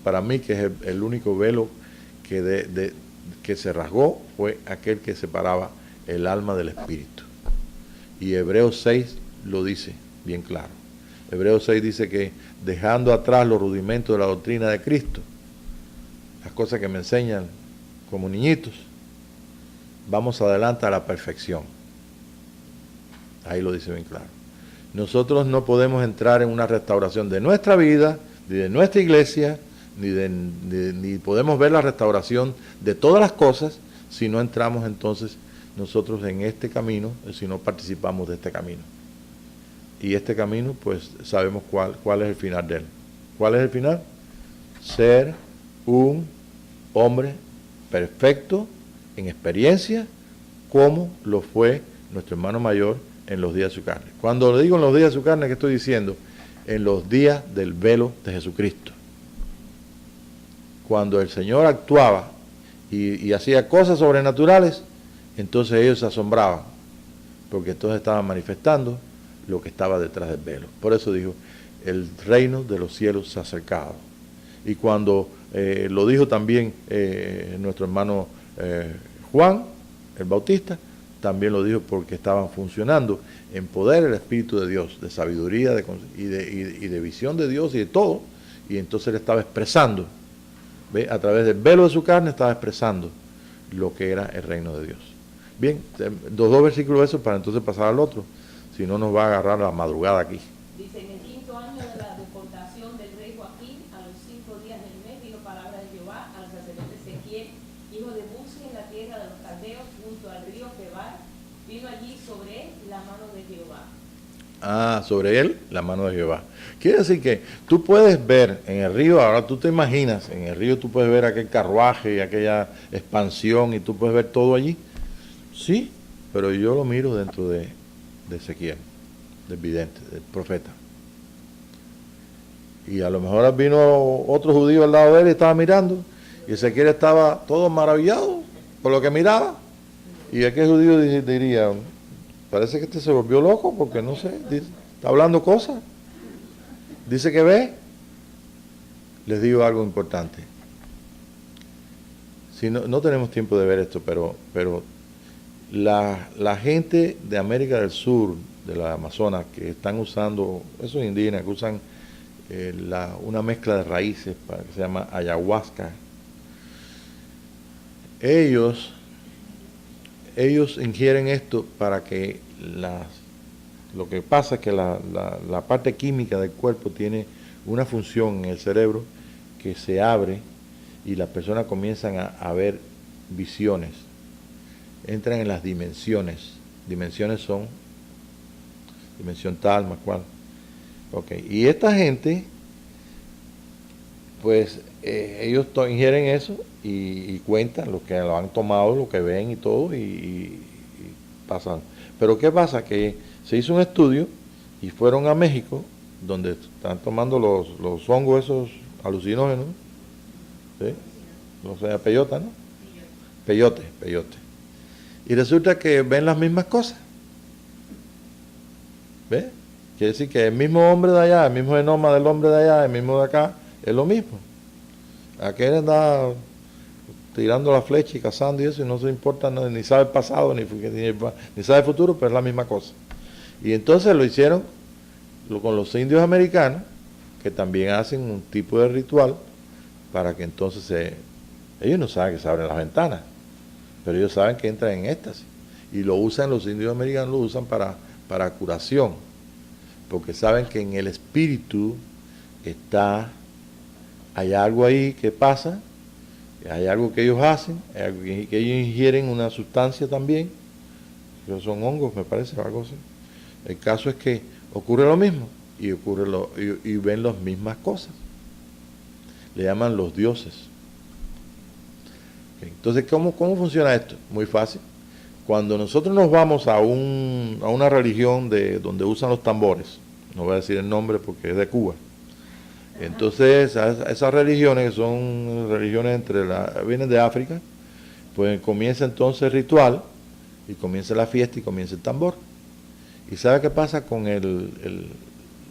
para mí que es el único velo que se rasgó fue aquel que separaba el alma del espíritu. Y Hebreos 6 lo dice bien claro. Hebreos 6 dice que dejando atrás los rudimentos de la doctrina de Cristo, las cosas que me enseñan como niñitos, vamos adelante a la perfección. Ahí lo dice bien claro. Nosotros no podemos entrar en una restauración de nuestra vida, ni de nuestra iglesia, ni podemos ver la restauración de todas las cosas si no entramos entonces nosotros en este camino, si no participamos de este camino. Y este camino, pues sabemos cuál es el final de él. ¿Cuál es el final? Ser un hombre perfecto en experiencia, como lo fue nuestro hermano mayor en los días de su carne. Cuando le digo en los días de su carne, ¿qué estoy diciendo? En los días del velo de Jesucristo. Cuando el Señor actuaba y hacía cosas sobrenaturales, entonces ellos se asombraban, porque entonces estaban manifestando lo que estaba detrás del velo. Por eso dijo, el reino de los cielos se ha acercado. Y cuando lo dijo también nuestro hermano Juan, el Bautista, también lo dijo porque estaban funcionando en poder el Espíritu de Dios, de sabiduría y de visión de Dios y de todo. Y entonces él estaba expresando, ¿ve? A través del velo de su carne estaba expresando lo que era el reino de Dios. Bien, dos versículos de esos para entonces pasar al otro. Si no, nos va a agarrar la madrugada aquí. Dice, en el 5º año de la deportación del rey Joaquín, a los 5 días del mes, vino palabra de Jehová al sacerdote Ezequiel, hijo de Buzi, en la tierra de los caldeos, junto al río Quebar. Vino allí sobre él la mano de Jehová. Ah, sobre él la mano de Jehová. Quiere decir que tú puedes ver en el río, ahora tú te imaginas, en el río tú puedes ver aquel carruaje y aquella expansión y tú puedes ver todo allí. Sí, pero yo lo miro dentro de Ezequiel, del vidente, del profeta. Y a lo mejor vino otro judío al lado de él y estaba mirando, y Ezequiel estaba todo maravillado por lo que miraba. Y aquel judío diría, parece que este se volvió loco porque no sé, está hablando cosas. Dice que ve. Les digo algo importante. Si no tenemos tiempo de ver esto, pero La gente de América del Sur, de la Amazonas, que están usando, esos indígenas que usan una mezcla de raíces que se llama ayahuasca, ellos ingieren esto para que lo que pasa es que la parte química del cuerpo tiene una función en el cerebro que se abre y las personas comienzan a ver visiones, entran en las dimensiones. Dimensiones son dimensión tal, más cual. Okay. Y esta gente, pues ellos ingieren eso y cuentan lo que lo han tomado, lo que ven y todo, y pasan. Pero ¿qué pasa? Que se hizo un estudio y fueron a México, donde están tomando los hongos esos alucinógenos, ¿sí? O sea, peyota, ¿no? Peyote. Y resulta que ven las mismas cosas. ¿Ves? Quiere decir que el mismo hombre de allá, el mismo genoma del hombre de allá, el mismo de acá, es lo mismo. Aquel anda tirando la flecha y cazando y eso, y no se importa, ni sabe el pasado, ni sabe el futuro, pero es la misma cosa. Y entonces lo hicieron con los indios americanos, que también hacen un tipo de ritual para que entonces ellos no saben que se abren las ventanas, pero ellos saben que entran en éxtasis. Y lo usan, los indios americanos lo usan para curación, porque saben que en el espíritu hay algo ahí que pasa, hay algo que ellos hacen, hay algo que ellos ingieren una sustancia también, que son hongos, me parece, o algo así. El caso es que ocurre lo mismo, y ven las mismas cosas. Le llaman los dioses. Entonces, ¿cómo funciona esto? Muy fácil. Cuando nosotros nos vamos a una religión donde usan los tambores, no voy a decir el nombre porque es de Cuba, entonces esas religiones, que son religiones vienen de África, pues comienza entonces el ritual, y comienza la fiesta y comienza el tambor. ¿Y sabe qué pasa con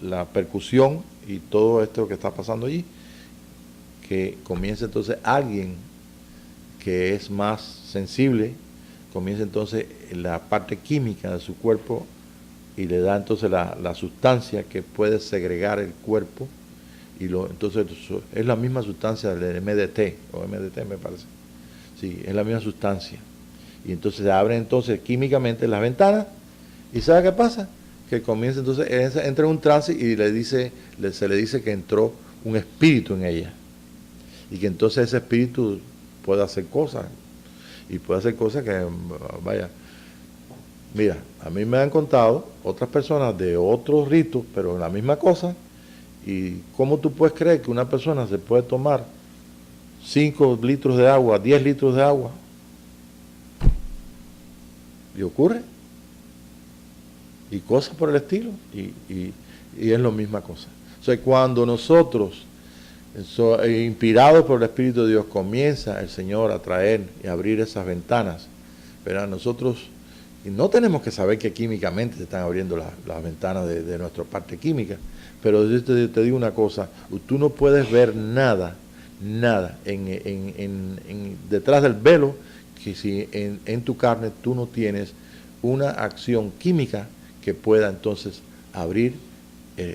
la percusión y todo esto que está pasando allí? Que comienza entonces alguien que es más sensible, comienza entonces la parte química de su cuerpo y le da entonces la sustancia que puede segregar el cuerpo, y entonces es la misma sustancia del MDT, o MDT me parece. Sí, es la misma sustancia. Y entonces se abren entonces químicamente las ventanas, y ¿sabe qué pasa? Que comienza entonces, entra en un trance y se le dice que entró un espíritu en ella. Y que entonces ese espíritu puede hacer cosas. Y puede hacer cosas que, vaya, mira, a mí me han contado otras personas de otros ritos, pero la misma cosa. Y ¿cómo tú puedes creer que una persona se puede tomar 5 litros de agua, 10 litros de agua? Y ocurre. Y cosas por el estilo. Y es la misma cosa. O sea, cuando nosotros, inspirados por el Espíritu de Dios, comienza el Señor a traer y abrir esas ventanas, pero nosotros no tenemos que saber que químicamente se están abriendo las ventanas de nuestra parte química, pero yo te digo una cosa, tú no puedes ver nada detrás del velo, que si en tu carne tú no tienes una acción química que pueda entonces abrir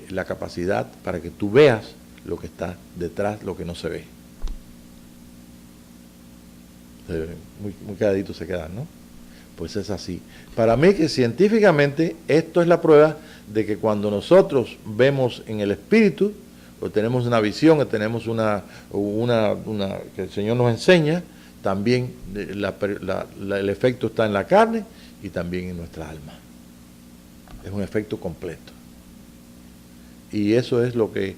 la capacidad para que tú veas lo que está detrás, lo que no se ve. Muy quedaditos se quedan, ¿no? Pues es así. Para mí, que científicamente esto es la prueba de que cuando nosotros vemos en el espíritu, o tenemos una visión, o tenemos una que el Señor nos enseña, también el efecto está en la carne y también en nuestra alma. Es un efecto completo. Y eso es lo que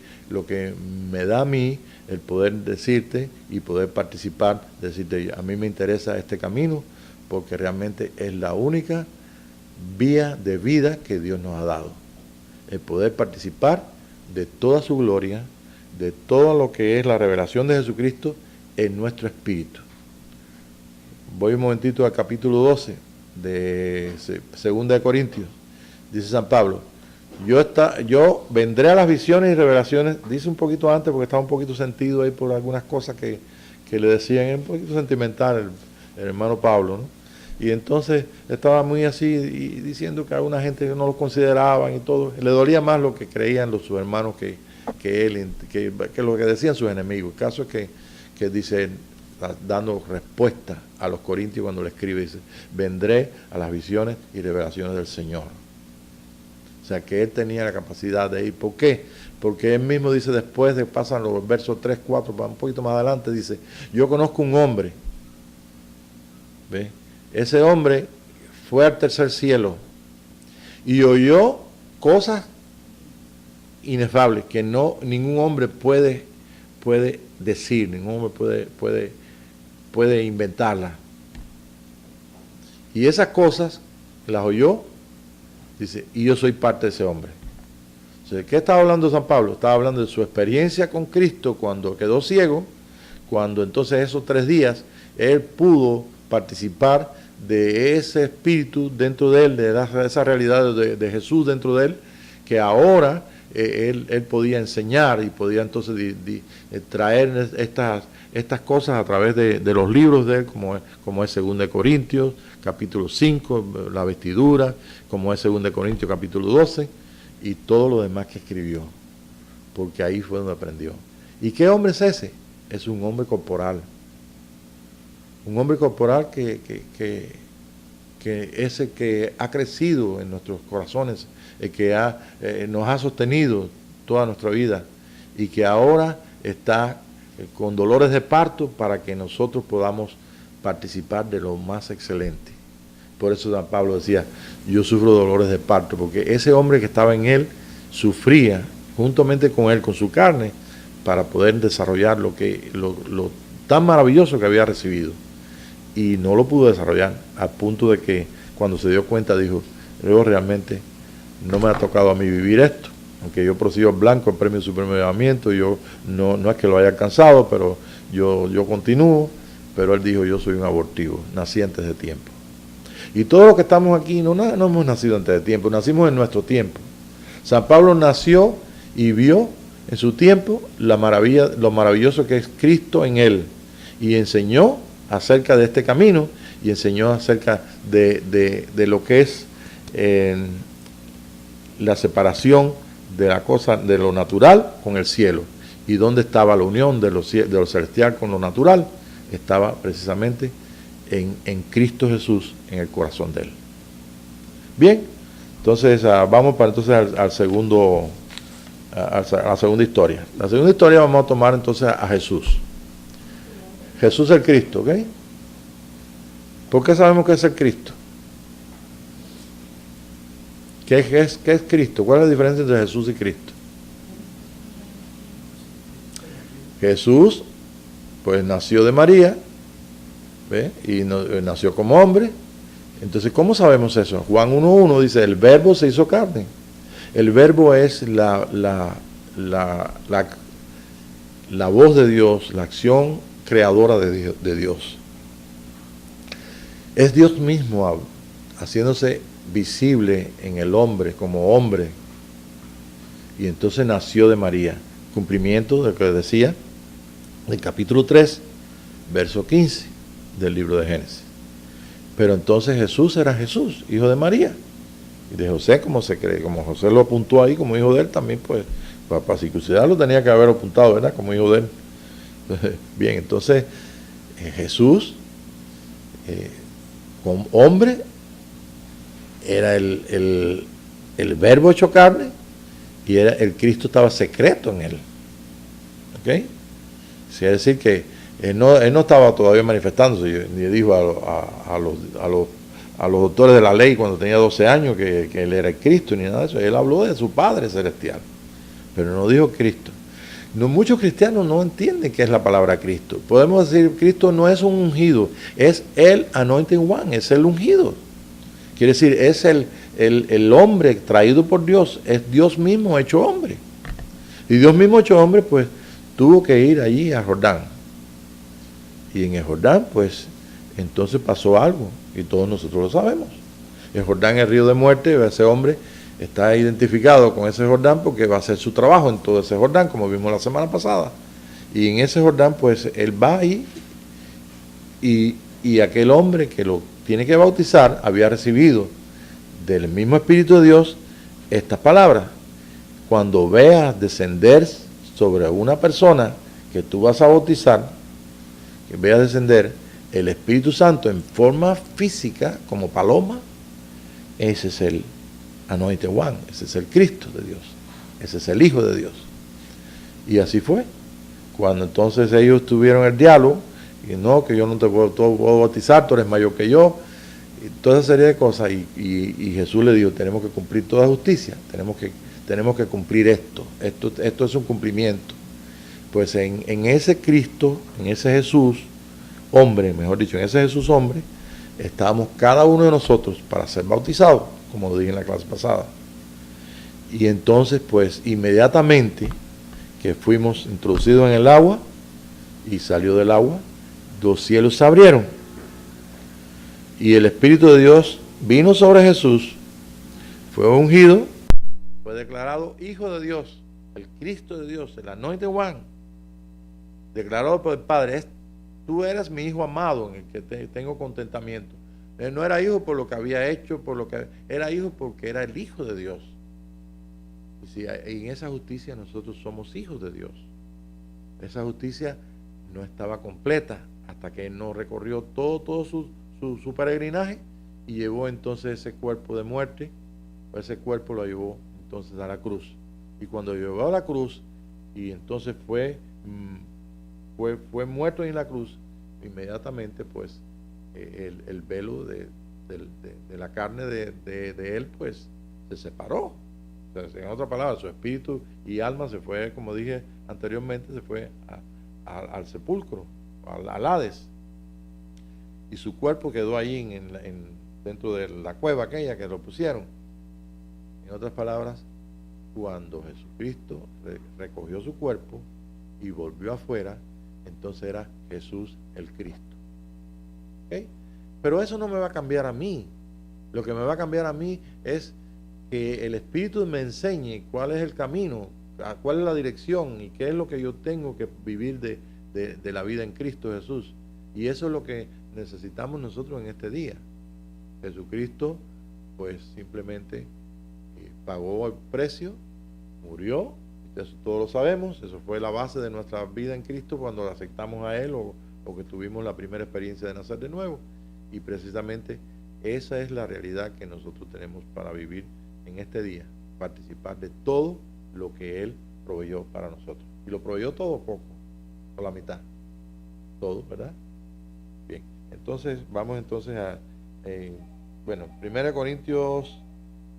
me da a mí el poder decirte y poder participar, decirte, a mí me interesa este camino, porque realmente es la única vía de vida que Dios nos ha dado. El poder participar de toda su gloria, de todo lo que es la revelación de Jesucristo en nuestro espíritu. Voy un momentito al capítulo 12 de 2 de Corintios. Dice San Pablo, yo vendré a las visiones y revelaciones, dice un poquito antes porque estaba un poquito sentido ahí por algunas cosas que le decían, es un poquito sentimental el hermano Pablo, ¿no? Y entonces estaba muy así y diciendo que alguna gente no lo consideraban y todo. Le dolía más lo que creían sus hermanos que él, que lo que decían sus enemigos. El caso es que dice, dando respuesta a los corintios cuando le escribe, dice, vendré a las visiones y revelaciones del Señor. O sea, que él tenía la capacidad de ir. ¿Por qué? Porque él mismo dice después, pasan los versos 3, 4, un poquito más adelante, dice, yo conozco un hombre, ¿ve? Ese hombre fue al tercer cielo y oyó cosas inefables que ningún hombre puede decir, ningún hombre puede inventarlas. Y esas cosas las oyó, dice, y yo soy parte de ese hombre. ¿De qué estaba hablando San Pablo? Estaba hablando de su experiencia con Cristo cuando quedó ciego, cuando entonces esos 3 días él pudo participar de ese espíritu dentro de él, de esa realidad de Jesús dentro de él, que ahora él podía enseñar y podía entonces traer estas cosas a través de los libros de él, como es 2 Corintios, capítulo 5, la vestidura, como es 2 Corintios, capítulo 12, y todo lo demás que escribió, porque ahí fue donde aprendió. ¿Y qué hombre es ese? Es un hombre corporal. Un hombre corporal que es el que ha crecido en nuestros corazones, el que nos ha sostenido toda nuestra vida y que ahora está con dolores de parto para que nosotros podamos participar de lo más excelente. Por eso San Pablo decía, yo sufro dolores de parto, porque ese hombre que estaba en él sufría juntamente con él, con su carne, para poder desarrollar lo tan maravilloso que había recibido. Y no lo pudo desarrollar, al punto de que cuando se dio cuenta dijo, luego realmente no me ha tocado a mí vivir esto, aunque yo prosigo blanco el premio supremo de llamamiento, yo no es que lo haya alcanzado, pero yo continúo. Pero él dijo, yo soy un abortivo, nací antes de tiempo. Y todos los que estamos aquí no hemos nacido antes de tiempo, nacimos en nuestro tiempo. San Pablo nació y vio en su tiempo lo maravilloso que es Cristo en él, y enseñó acerca de este camino, y enseñó acerca de lo que es la separación de la cosa, de lo natural con el cielo, y dónde estaba la unión de lo celestial con lo natural. Estaba precisamente en Cristo Jesús, en el corazón de él. Bien, entonces vamos para entonces a la segunda historia. La segunda historia vamos a tomar entonces a Jesús. Jesús el Cristo, ¿ok? ¿Por qué sabemos que es el Cristo? ¿Qué es Cristo? ¿Cuál es la diferencia entre Jesús y Cristo? Jesús, pues nació de María, ¿ve? Y nació como hombre. Entonces, ¿cómo sabemos eso? Juan 1.1 dice, el verbo se hizo carne. El verbo es la voz de Dios, la acción creadora de Dios. Es Dios mismo haciéndose visible en el hombre como hombre. Y entonces nació de María. Cumplimiento de lo que decía del capítulo 3, verso 15 del libro de Génesis. Pero entonces Jesús era Jesús, hijo de María. Y de José, como se cree, como José lo apuntó ahí como hijo de él, también pues para circuncidar lo tenía que haber apuntado, ¿verdad? Como hijo de él. Bien, entonces Jesús, como hombre, era el verbo hecho carne, y el Cristo estaba secreto en él. ¿Ok? Es decir, que él no estaba todavía manifestándose, ni dijo a los doctores de la ley cuando tenía 12 años que él era el Cristo, ni nada de eso. Él habló de su Padre Celestial, pero no dijo Cristo. Muchos cristianos no entienden qué es la palabra Cristo. Podemos decir, Cristo no es un ungido, es el Anointed One, es el ungido. Quiere decir, es el hombre traído por Dios, es Dios mismo hecho hombre. Y Dios mismo hecho hombre, pues, tuvo que ir allí a Jordán. Y en el Jordán, pues, entonces pasó algo, y todos nosotros lo sabemos. El Jordán es el río de muerte, ese hombre está identificado con ese Jordán porque va a hacer su trabajo en todo ese Jordán, como vimos la semana pasada. Y en ese Jordán, pues, él va ahí y Y aquel hombre que lo tiene que bautizar había recibido del mismo Espíritu de Dios estas palabras: cuando veas descender sobre una persona que tú vas a bautizar, que veas descender el Espíritu Santo en forma física como paloma, ese es el Anointed One, ese es el Cristo de Dios, ese es el Hijo de Dios. Y así fue. Cuando entonces ellos tuvieron el diálogo, y no, que yo no te puedo bautizar, tú eres mayor que yo, y toda esa serie de cosas, y Jesús le dijo: tenemos que cumplir toda justicia, tenemos que cumplir esto es un cumplimiento. Pues en ese Cristo, en ese Jesús hombre, mejor dicho, en ese Jesús hombre, estábamos cada uno de nosotros para ser bautizados, como lo dije en la clase pasada. Y entonces, pues, inmediatamente que fuimos introducidos en el agua y salió del agua, los cielos se abrieron y el Espíritu de Dios vino sobre Jesús, fue ungido, fue declarado Hijo de Dios, el Cristo de Dios, el Anointed One, declarado por el Padre: tú eres mi Hijo amado en el que tengo contentamiento. Él no era hijo por lo que había hecho, era hijo porque era el Hijo de Dios. Y si en esa justicia nosotros somos hijos de Dios. Esa justicia no estaba completa hasta que Él no recorrió todo su peregrinaje y llevó entonces ese cuerpo de muerte, ese cuerpo lo llevó entonces a la cruz. Y cuando llevó a la cruz, y entonces fue muerto en la cruz, inmediatamente pues el velo de la carne de Él pues se separó. O sea, en otras palabras, su espíritu y alma se fue, como dije anteriormente, se fue al sepulcro, al Hades, y su cuerpo quedó ahí dentro de la cueva aquella que lo pusieron. En otras palabras, cuando Jesucristo recogió su cuerpo y volvió afuera, entonces era Jesús el Cristo. ¿Okay? Pero eso no me va a cambiar a mí. Lo que me va a cambiar a mí es que el Espíritu me enseñe cuál es el camino, cuál es la dirección y qué es lo que yo tengo que vivir de la vida en Cristo Jesús. Y eso es lo que necesitamos nosotros en este día. Jesucristo pues simplemente pagó el precio, murió, eso todos lo sabemos, eso fue la base de nuestra vida en Cristo cuando lo aceptamos a Él o que tuvimos la primera experiencia de nacer de nuevo. Y precisamente esa es la realidad que nosotros tenemos para vivir en este día, participar de todo lo que Él proveyó para nosotros. Y lo proveyó todo poco, por la mitad, todo, ¿verdad? Bien, entonces vamos entonces a, 1 Corintios,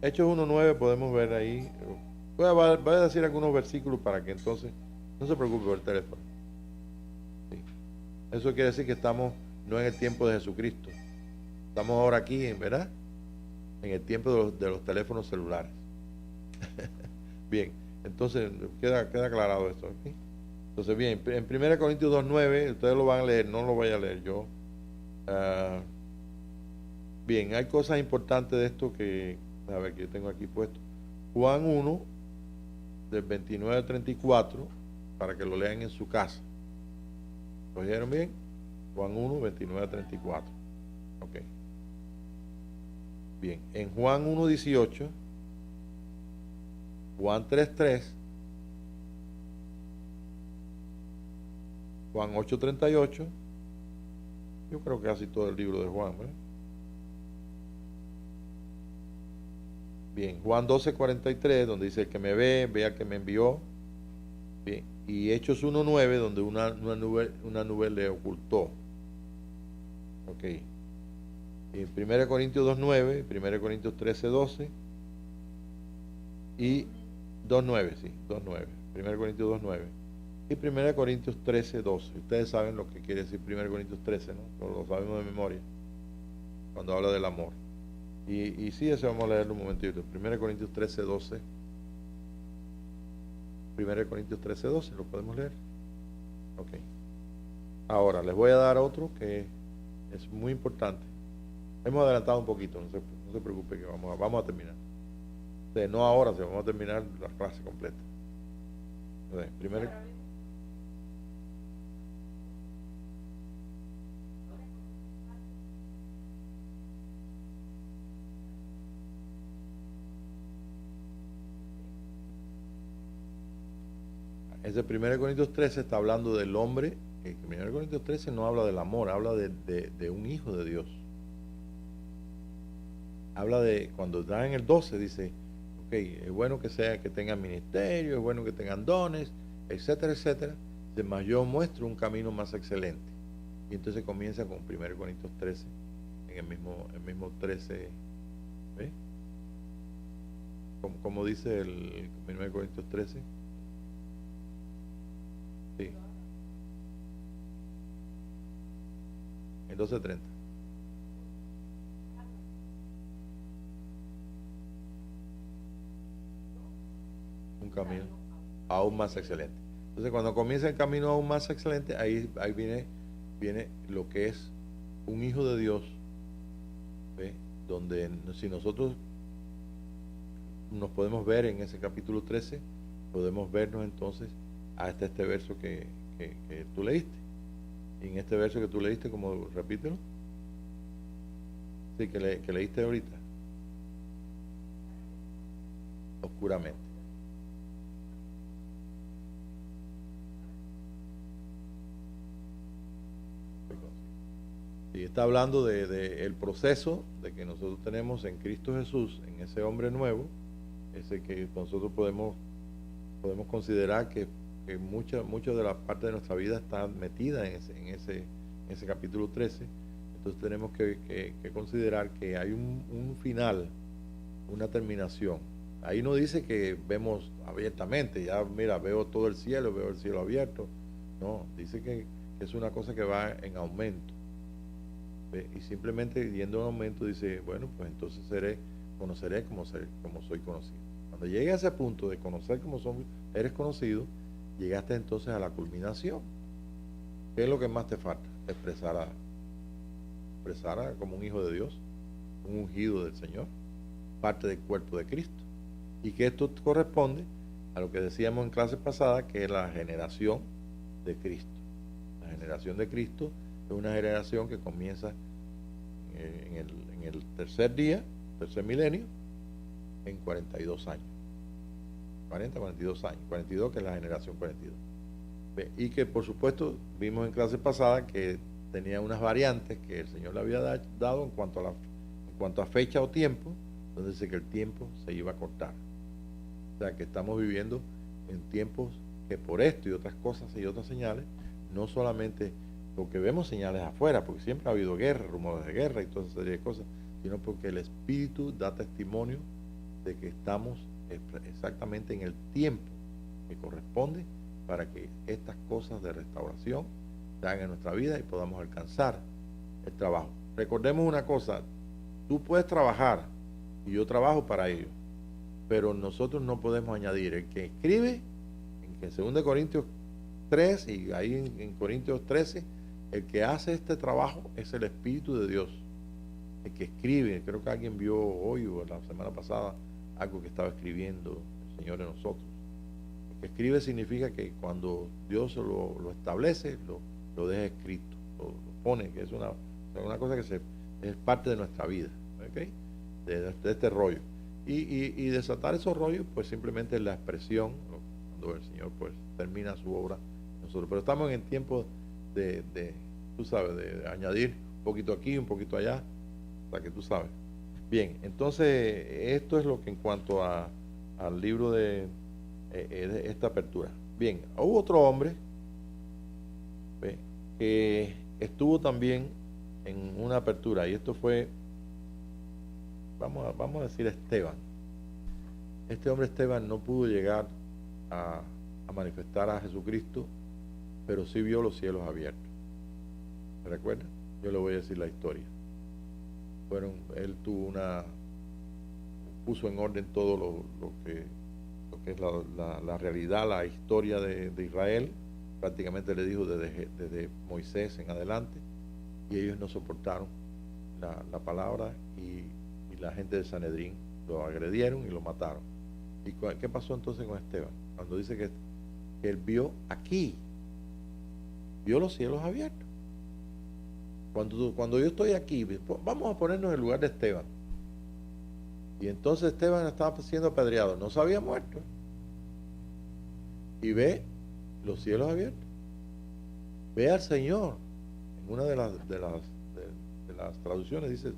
Hechos 1:9, podemos ver ahí. Voy a decir algunos versículos para que entonces, no se preocupe por el teléfono. Sí. Eso quiere decir que estamos no en el tiempo de Jesucristo, estamos ahora aquí, ¿verdad? En el tiempo de los teléfonos celulares. Bien, entonces queda aclarado esto aquí. Entonces, bien, en 1 Corintios 2:9, ustedes lo van a leer, no lo voy a leer yo. Bien, hay cosas importantes de esto que, a ver, que yo tengo aquí puesto. Juan 1, del 29 al 34, para que lo lean en su casa. ¿Lo oyeron bien? Juan 1, 29 al 34. Ok. Bien, en Juan 1:18, Juan 3:3, Juan 8:38, yo creo que casi todo el libro de Juan, ¿verdad? Bien, Juan 12:43, donde dice: el que me ve, vea que me envió. Bien, y Hechos 1:9, donde una nube le ocultó. Ok. En 1 Corintios 2:9, 1 Corintios 13:12 y 2:9, sí, 2:9. 1 Corintios 2:9 y 1 Corintios 13:12. Ustedes saben lo que quiere decir 1 Corintios 13, ¿no? Lo sabemos de memoria, cuando habla del amor. Y sí, eso vamos a leerlo un momentito. 1 Corintios 13:12. 1 Corintios 13:12, ¿lo podemos leer? Ok. Ahora, les voy a dar otro que es muy importante. Hemos adelantado un poquito, no se preocupe que vamos a terminar. No ahora, vamos a terminar la clase completa. Primero. ese 1 Corintios 13 está hablando del hombre. El 1 Corintios 13 no habla del amor, habla de un hijo de Dios. Habla de, cuando está en el 12, dice, ok, es bueno que tengan ministerio, es bueno que tengan dones, etcétera, etcétera. Mas yo muestro un camino más excelente. Y entonces comienza con 1 Corintios 13, en el mismo 13, ¿ves? Como dice el 1 Corintios 13. Sí. En 12:30. Un camino aún más excelente. Entonces, cuando comienza el camino aún más excelente, ahí viene lo que es un hijo de Dios, ¿ve? Donde si nosotros nos podemos ver en ese capítulo 13, podemos vernos entonces hasta este verso que tú leíste. Y en este verso que tú leíste, como repítelo. Sí, que leíste ahorita. Oscuramente. Y está hablando de el proceso de que nosotros tenemos en Cristo Jesús, en ese hombre nuevo, ese que nosotros podemos considerar que mucha de la parte de nuestra vida está metida en ese capítulo 13. Entonces tenemos que considerar que hay un final, una terminación. Ahí no dice que vemos abiertamente, ya mira, veo todo el cielo, veo el cielo abierto. No, dice que es una cosa que va en aumento. Y simplemente yendo en aumento dice, bueno, pues entonces conoceré como soy conocido. Cuando llegue a ese punto de conocer como eres conocido, llegaste entonces a la culminación. ¿Qué es lo que más te falta? Expresar como un hijo de Dios, un ungido del Señor, parte del cuerpo de Cristo. Y que esto corresponde a lo que decíamos en clase pasada, que es la generación de Cristo. La generación de Cristo es una generación que comienza en el tercer milenio, en 42 años. 42 años. 42, que es la generación 42. Y que, por supuesto, vimos en clase pasada que tenía unas variantes que el Señor le había dado en cuanto a fecha o tiempo, donde dice que el tiempo se iba a cortar. O sea, que estamos viviendo en tiempos que por esto y otras cosas y otras señales, no solamente porque vemos señales afuera, porque siempre ha habido guerra, rumores de guerra y toda esa serie de cosas, sino porque el Espíritu da testimonio de que estamos exactamente en el tiempo que corresponde para que estas cosas de restauración se hagan en nuestra vida y podamos alcanzar el trabajo. Recordemos una cosa, tú puedes trabajar y yo trabajo para ello, pero nosotros no podemos añadir. El que escribe en 2 Corintios 3 y ahí en Corintios 13, el que hace este trabajo es el Espíritu de Dios. El que escribe, creo que alguien vio hoy o la semana pasada algo que estaba escribiendo el Señor en nosotros. El que escribe significa que cuando Dios lo establece, lo deja escrito, lo pone, que es una cosa que es parte de nuestra vida, ¿okay? de este rollo. Y desatar esos rollos, pues simplemente es la expresión, cuando el Señor pues termina su obra nosotros. Pero estamos en el tiempo tú sabes, de añadir un poquito aquí, un poquito allá, para que tú sabes. Bien, entonces esto es lo que en cuanto al libro de esta apertura. Bien, hubo otro hombre que estuvo también en una apertura, y esto fue, vamos a decir, Esteban. Este hombre Esteban no pudo llegar a manifestar a Jesucristo, pero sí vio los cielos abiertos. ¿Me recuerda? Yo le voy a decir la historia. Bueno, él puso en orden todo lo que es la realidad, la historia de Israel. Prácticamente le dijo desde Moisés en adelante, y ellos no soportaron la palabra, y la gente de Sanedrín lo agredieron y lo mataron. ¿Y qué pasó entonces con Esteban? Cuando dice que él vio los cielos abiertos. Cuando yo estoy aquí, vamos a ponernos en el lugar de Esteban. Y entonces Esteban estaba siendo apedreado, no se había muerto. Y ve los cielos abiertos. Ve al Señor. En una de las traducciones dice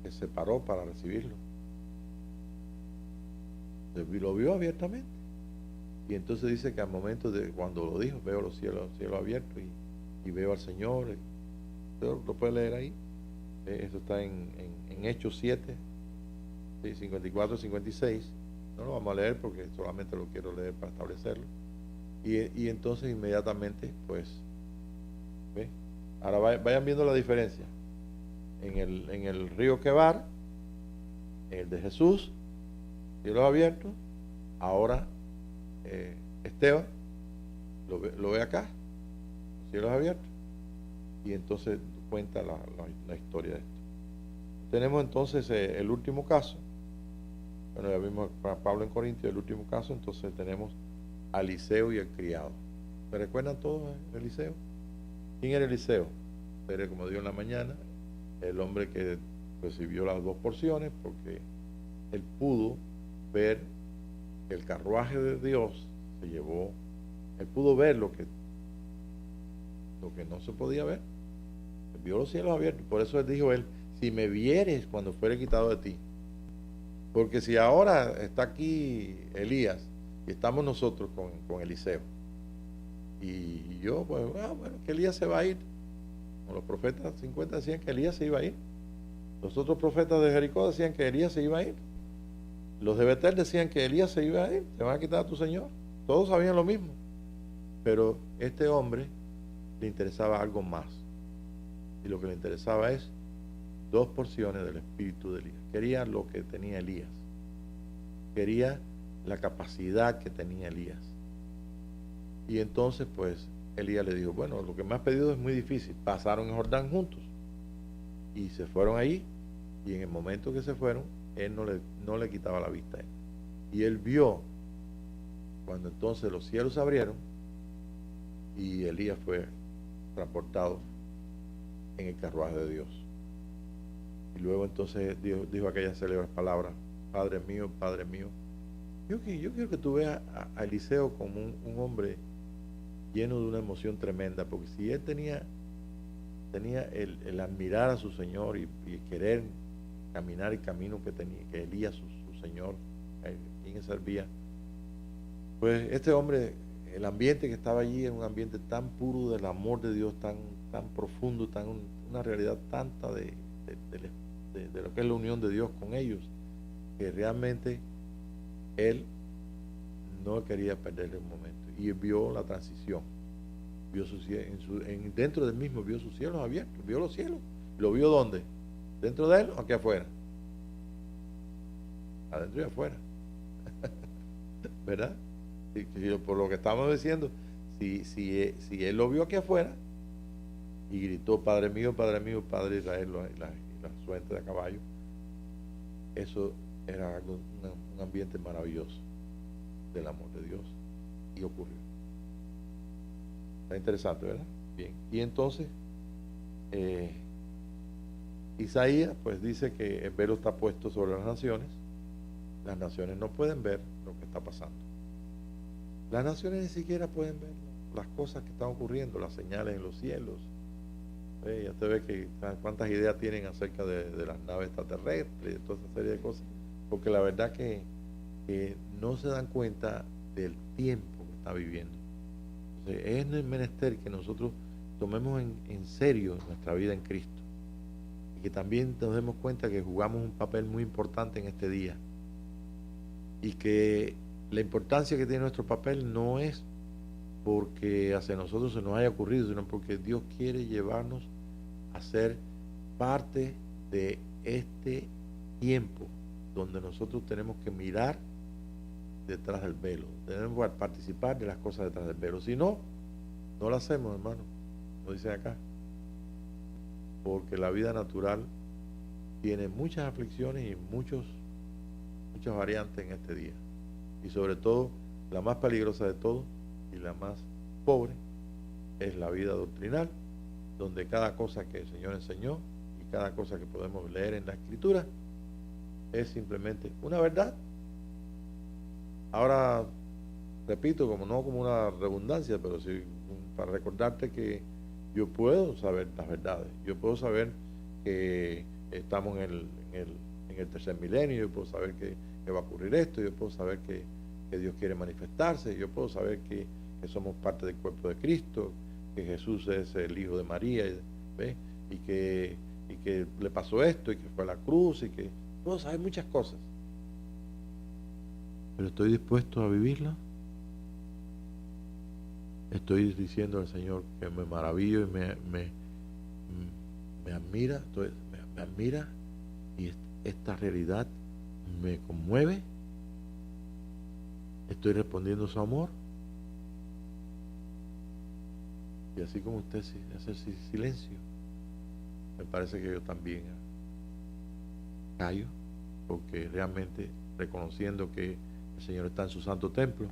que se paró para recibirlo. Lo vio abiertamente. Y entonces dice que al momento de cuando lo dijo, veo los cielos abiertos y veo al Señor. Lo puede leer ahí. Eso está en Hechos 7, 54, 56. No lo vamos a leer porque solamente lo quiero leer para establecerlo. Y entonces inmediatamente, pues, ¿ve? Ahora vayan viendo la diferencia. En el río Quebar, el de Jesús, cielos abiertos. Ahora Esteban lo ve acá, cielos abiertos. Y entonces cuenta la historia de esto. Tenemos entonces el último caso. Bueno, ya vimos a Pablo en Corintios, el último caso. Entonces tenemos a Eliseo y el criado. ¿Se recuerdan todos Eliseo? ¿Quién era Eliseo? Era, como digo en la mañana, el hombre que recibió las 2 porciones, porque él pudo ver el carruaje de Dios se llevó. Él pudo ver lo que no se podía ver. Él vio los cielos abiertos. Por eso él dijo, si me vieres cuando fuere quitado de ti. Porque si ahora está aquí Elías y estamos nosotros con Eliseo, y yo, pues, bueno, que Elías se va a ir. Los profetas 50 decían que Elías se iba a ir. Los otros profetas de Jericó decían que Elías se iba a ir. Los de Betel decían que Elías se iba a ir, te van a quitar a tu Señor. Todos sabían lo mismo. Pero este hombre le interesaba algo más. Y lo que le interesaba es 2 porciones del espíritu de Elías. Quería lo que tenía Elías. Quería la capacidad que tenía Elías. Y entonces, pues, Elías le dijo, bueno, lo que me has pedido es muy difícil. Pasaron el Jordán juntos. Y se fueron ahí. Y en el momento que se fueron, él no le quitaba la vista a él. Y él vio cuando entonces los cielos se abrieron y Elías fue transportado en el carruaje de Dios. Y luego entonces dijo aquellas célebres palabras, Padre mío, yo quiero que tú veas a Eliseo como un hombre lleno de una emoción tremenda, porque si él tenía el admirar a su Señor y querer caminar el camino que Elías, su Señor, quien servía, pues este hombre, el ambiente que estaba allí era un ambiente tan puro del amor de Dios, tan profundo, una realidad tanta de lo que es la unión de Dios con ellos, que realmente él no quería perder un momento. Y vio la transición, vio dentro del mismo, vio sus cielos abiertos, vio los cielos. ¿Lo vio dónde? ¿Dentro de él o aquí afuera? Adentro y afuera. ¿Verdad? Por lo que estamos diciendo, si él lo vio aquí afuera y gritó, Padre mío, Padre Israel, y la suerte de caballo, eso era un ambiente maravilloso del amor de Dios, y ocurrió. Está interesante, ¿verdad? Bien. Y entonces Isaías pues dice que el velo está puesto sobre las naciones no pueden ver lo que está pasando. Las naciones ni siquiera pueden ver las cosas que están ocurriendo, las señales en los cielos. Ya te ves que cuántas ideas tienen acerca de las naves extraterrestres y toda esa serie de cosas, porque la verdad que no se dan cuenta del tiempo que está viviendo. Entonces, es menester que nosotros tomemos en serio nuestra vida en Cristo y que también nos demos cuenta que jugamos un papel muy importante en este día, y que la importancia que tiene nuestro papel no es porque hacia nosotros se nos haya ocurrido, sino porque Dios quiere llevarnos a ser parte de este tiempo donde nosotros tenemos que mirar detrás del velo, tenemos que participar de las cosas detrás del velo. Si no, no lo hacemos, hermano, lo dicen acá, porque la vida natural tiene muchas aflicciones y muchas variantes en este día, y sobre todo la más peligrosa de todo y la más pobre es la vida doctrinal, donde cada cosa que el Señor enseñó y cada cosa que podemos leer en la Escritura es simplemente una verdad. Ahora repito, como no como una redundancia, pero sí para recordarte que yo puedo saber las verdades, yo puedo saber que estamos en el tercer milenio, yo puedo saber que va a ocurrir esto, yo puedo saber que Dios quiere manifestarse, yo puedo saber que somos parte del cuerpo de Cristo, que Jesús es el hijo de María, ¿ves? Y que le pasó esto, y que fue a la cruz, y que puedo saber muchas cosas, pero estoy dispuesto a vivirla. Estoy diciendo al Señor que me maravillo y me admira, me admira, y esta realidad me conmueve. Estoy respondiendo su amor. Y así como usted hace silencio, me parece que yo también callo, porque realmente reconociendo que el Señor está en su santo templo,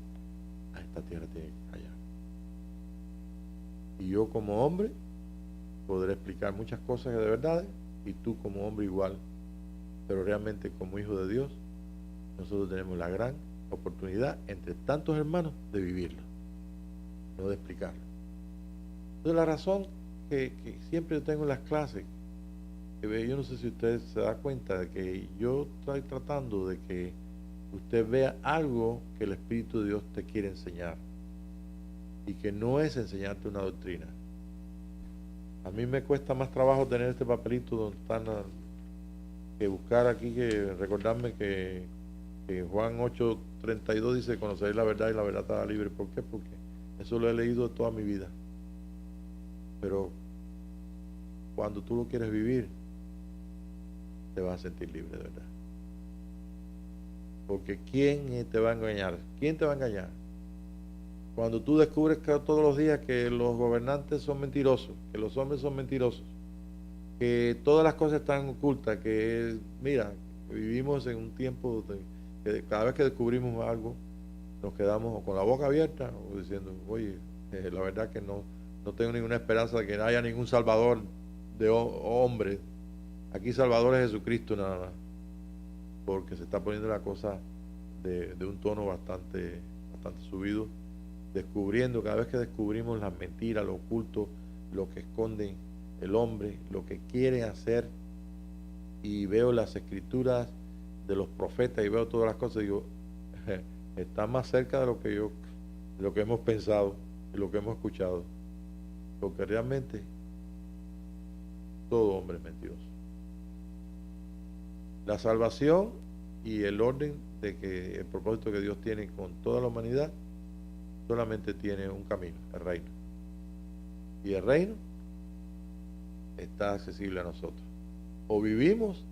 a esta tierra tiene que callar. Y yo como hombre podré explicar muchas cosas de verdad, y tú como hombre igual, pero realmente como hijo de Dios, nosotros tenemos la gran oportunidad entre tantos hermanos de vivirlo, no de explicarlo. Entonces la razón que siempre tengo en las clases, que yo no sé si usted se da cuenta de que yo estoy tratando de que usted vea algo que el Espíritu de Dios te quiere enseñar, y que no es enseñarte una doctrina. A mí me cuesta más trabajo tener este papelito donde están, que buscar aquí, que recordarme que Juan 8:32 dice: conoceréis la verdad y la verdad te hará libre. ¿Por qué? Porque eso lo he leído toda mi vida. Pero cuando tú lo quieres vivir, te vas a sentir libre de verdad. Porque ¿quién te va a engañar? ¿Quién te va a engañar? Cuando tú descubres que todos los días que los gobernantes son mentirosos, que los hombres son mentirosos, que todas las cosas están ocultas, que mira, vivimos en un tiempo que cada vez que descubrimos algo, nos quedamos con la boca abierta o diciendo: oye, la verdad que no tengo ninguna esperanza de que haya ningún salvador de hombre. Aquí salvador es Jesucristo nada más, porque se está poniendo la cosa de un tono bastante subido, descubriendo, cada vez que descubrimos las mentiras, lo oculto, lo que esconde el hombre, lo que quiere hacer, y veo las escrituras de los profetas y veo todas las cosas, digo, está más cerca de lo que hemos pensado y lo que hemos escuchado, porque realmente todo hombre es mentiroso. La salvación y el orden de que el propósito que Dios tiene con toda la humanidad solamente tiene un camino: el reino. Y el reino está accesible a nosotros. O vivimos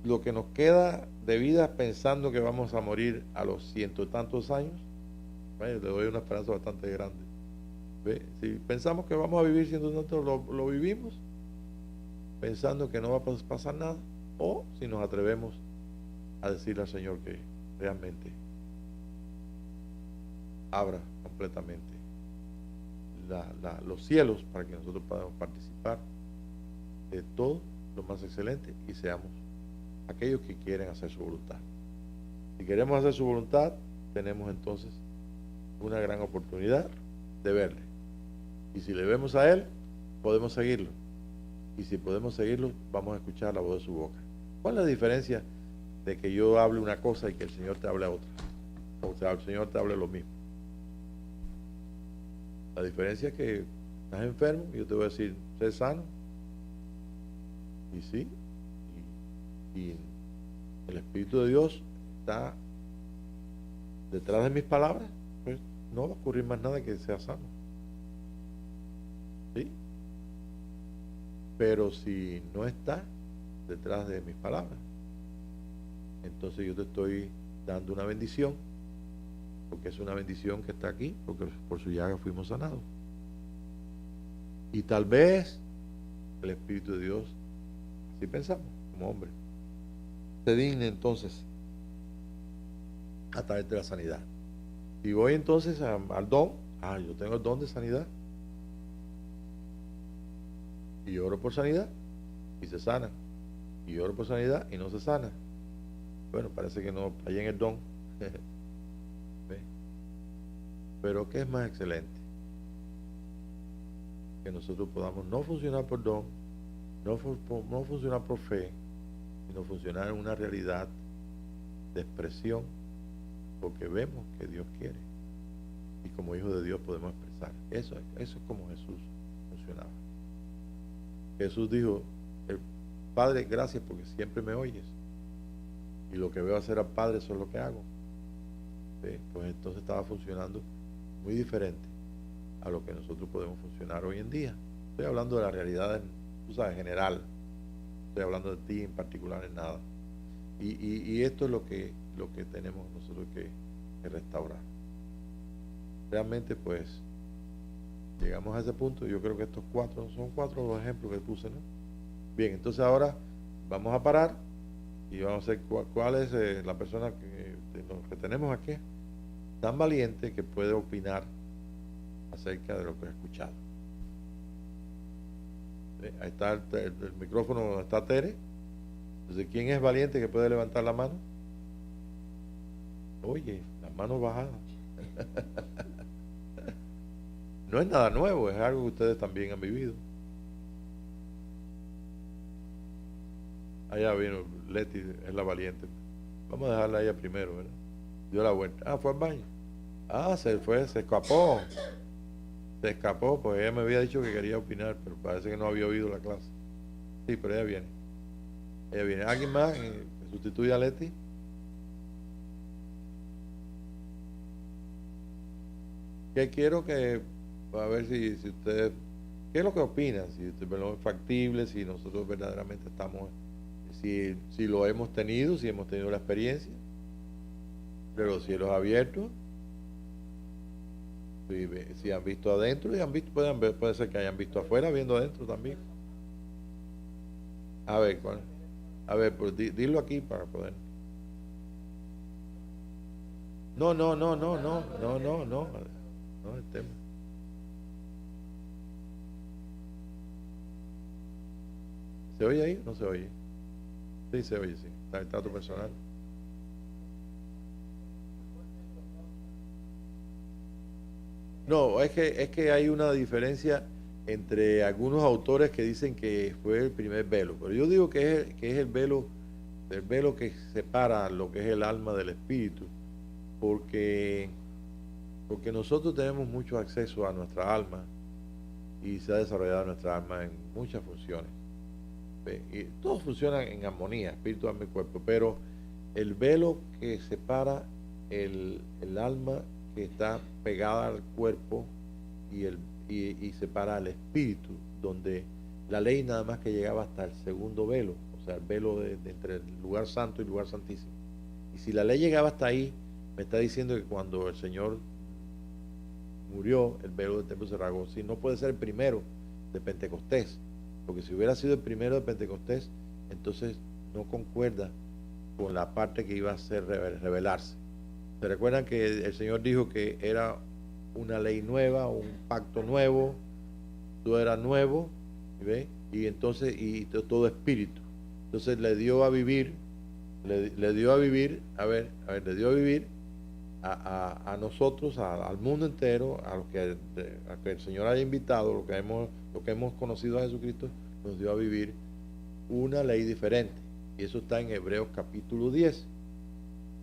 lo que nos queda de vida pensando que vamos a morir a los 100 y tantos años. Bueno, te doy una esperanza bastante grande. ¿Ve? Si pensamos que vamos a vivir 100 y tantos, lo vivimos pensando que no va a pasar nada. O si nos atrevemos a decirle al Señor que realmente abra completamente los cielos para que nosotros podamos participar de todo lo más excelente y seamos aquellos que quieren hacer su voluntad. Si queremos hacer su voluntad, tenemos entonces una gran oportunidad de verle, y si le vemos a Él, podemos seguirlo, y si podemos seguirlo, vamos a escuchar la voz de su boca. ¿Cuál es la diferencia de que yo hable una cosa y que el Señor te hable a otra? O sea, el Señor te hable lo mismo. La diferencia es que estás enfermo y yo te voy a decir: sé sano. Y sí, y el Espíritu de Dios está detrás de mis palabras, pues no va a ocurrir más nada que sea sano. ¿Sí? Pero si no está detrás de mis palabras, entonces yo te estoy dando una bendición, porque es una bendición que está aquí, porque por su llaga fuimos sanados. Y tal vez el Espíritu de Dios, así pensamos como hombre, se digne entonces a través de la sanidad. Si voy entonces al don, yo tengo el don de sanidad, y oro por sanidad y se sana, y oro por sanidad y no se sana. Bueno, parece que no fallé en el don. ¿Ve? Pero ¿qué es más excelente? Que nosotros podamos no funcionar por don, no funcionar por fe, sino funcionar en una realidad de expresión, porque vemos que Dios quiere. Y como hijos de Dios podemos expresar. Eso es como Jesús funcionaba. Jesús dijo: Padre, gracias porque siempre me oyes. Y lo que veo hacer al Padre, eso es lo que hago. ¿Sí? Pues entonces estaba funcionando muy diferente a lo que nosotros podemos funcionar hoy en día. Estoy hablando de la realidad, tú sabes, general. Estoy hablando de ti en particular, en nada. Y esto es lo que tenemos nosotros que restaurar. Realmente, pues, llegamos a ese punto. Yo creo que estos son cuatro los ejemplos que puse, ¿no? Bien, entonces ahora vamos a parar y vamos a ver cuál es la persona que tenemos aquí, tan valiente que puede opinar acerca de lo que ha escuchado. Ahí está el micrófono donde está Tere. Entonces, ¿quién es valiente que puede levantar la mano? Oye, las manos bajadas. No es nada nuevo, es algo que ustedes también han vivido. Allá vino Leti, es la valiente. Vamos a dejarla a ella primero, ¿verdad? Dio la vuelta. Ah, fue al baño. Ah, se escapó. Se escapó, pues ella me había dicho que quería opinar, pero parece que no había oído la clase. Sí, pero ella viene. Ella viene. ¿Alguien más que sustituya a Leti? Que quiero que, a ver si ustedes, ¿qué es lo que opinan? Si ustedes lo ven factible, si nosotros verdaderamente estamos, si lo hemos tenido, si hemos tenido la experiencia de los cielos abiertos, si han visto adentro y han visto, puede ser que hayan visto afuera viendo adentro también. A ver, pues dilo aquí para poder. No, el tema. ¿Se oye ahí? ¿No se oye? Sí, se oye, sí. Está el trato personal. No, es que hay una diferencia entre algunos autores que dicen que fue el primer velo, pero yo digo que es el velo que separa lo que es el alma del espíritu, porque nosotros tenemos mucho acceso a nuestra alma y se ha desarrollado nuestra alma en muchas funciones. Y todos funcionan en armonía, espíritu, alma y cuerpo, pero el velo que separa el alma que está pegada al cuerpo y separa al espíritu, donde la ley nada más que llegaba hasta el segundo velo, o sea, el velo de entre el lugar santo y el lugar santísimo. Y si la ley llegaba hasta ahí, me está diciendo que cuando el Señor murió, el velo del templo se rasgó. Si no puede ser el primero de Pentecostés, porque si hubiera sido el primero de Pentecostés, entonces no concuerda con la parte que iba a ser revelarse. ¿Se recuerdan que el Señor dijo que era una ley nueva, un pacto nuevo, todo era nuevo, ¿ve? Y entonces, y todo espíritu. Entonces le dio a vivir, le dio a vivir a nosotros, al mundo entero, a que el Señor haya invitado, lo que hemos conocido a Jesucristo, nos dio a vivir una ley diferente. Y eso está en Hebreos capítulo 10.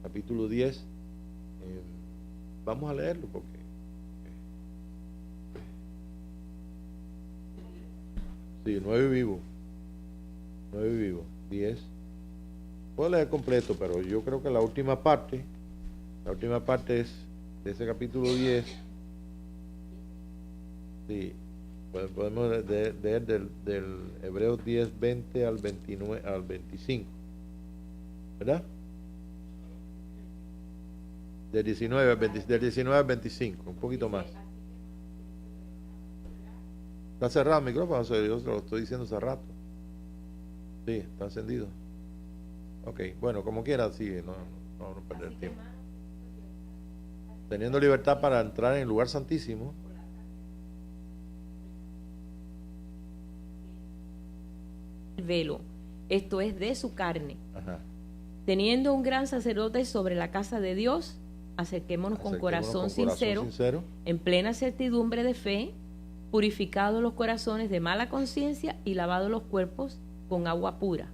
Capítulo 10. Vamos a leerlo porque sí, 9 vivo. 10. Puedo leer completo, pero yo creo que la última parte es de ese capítulo 10. Sí, podemos leer del Hebreos 10, 20 al 29, al 25, ¿verdad? Del 19 al 25, un poquito más. ¿Está cerrado el micrófono? Yo se lo estoy diciendo hace rato. Sí, está encendido. Ok, bueno, como quiera, sigue, no perder tiempo. Teniendo libertad para entrar en el lugar santísimo. El velo, esto es de su carne. Ajá. Teniendo un gran sacerdote sobre la casa de Dios, acerquémonos con corazón sincero, en plena certidumbre de fe, purificados los corazones de mala conciencia y lavados los cuerpos con agua pura.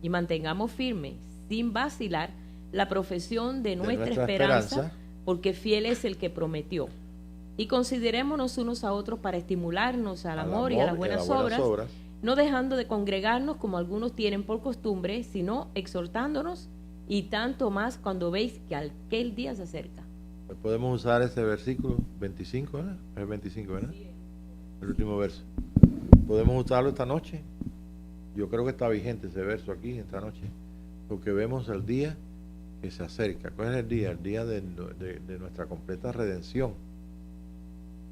Y mantengamos firme, sin vacilar, la profesión de nuestra esperanza, porque fiel es el que prometió. Y considerémonos unos a otros para estimularnos al amor y a las buenas obras, no dejando de congregarnos como algunos tienen por costumbre, sino exhortándonos, y tanto más cuando veis que aquel día se acerca. Podemos usar ese versículo 25, ¿verdad? Es el 25, ¿verdad? Sí. El último verso. ¿Podemos usarlo esta noche? Yo creo que está vigente ese verso aquí esta noche, porque vemos el día que se acerca. ¿Cuál es el día? El día de nuestra completa redención.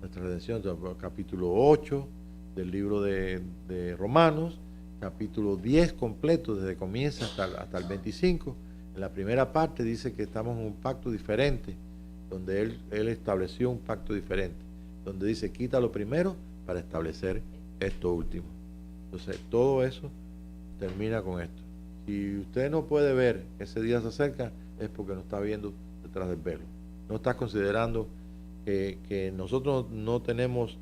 Nuestra redención, capítulo 8 del libro de Romanos, capítulo 10 completo, desde comienza hasta el 25. En la primera parte dice que estamos en un pacto diferente, donde él estableció un pacto diferente, donde dice quita lo primero para establecer esto último. Entonces todo eso termina con esto. Si usted no puede ver que ese día se acerca, es porque no está viendo detrás del velo. No está considerando que nosotros no tenemos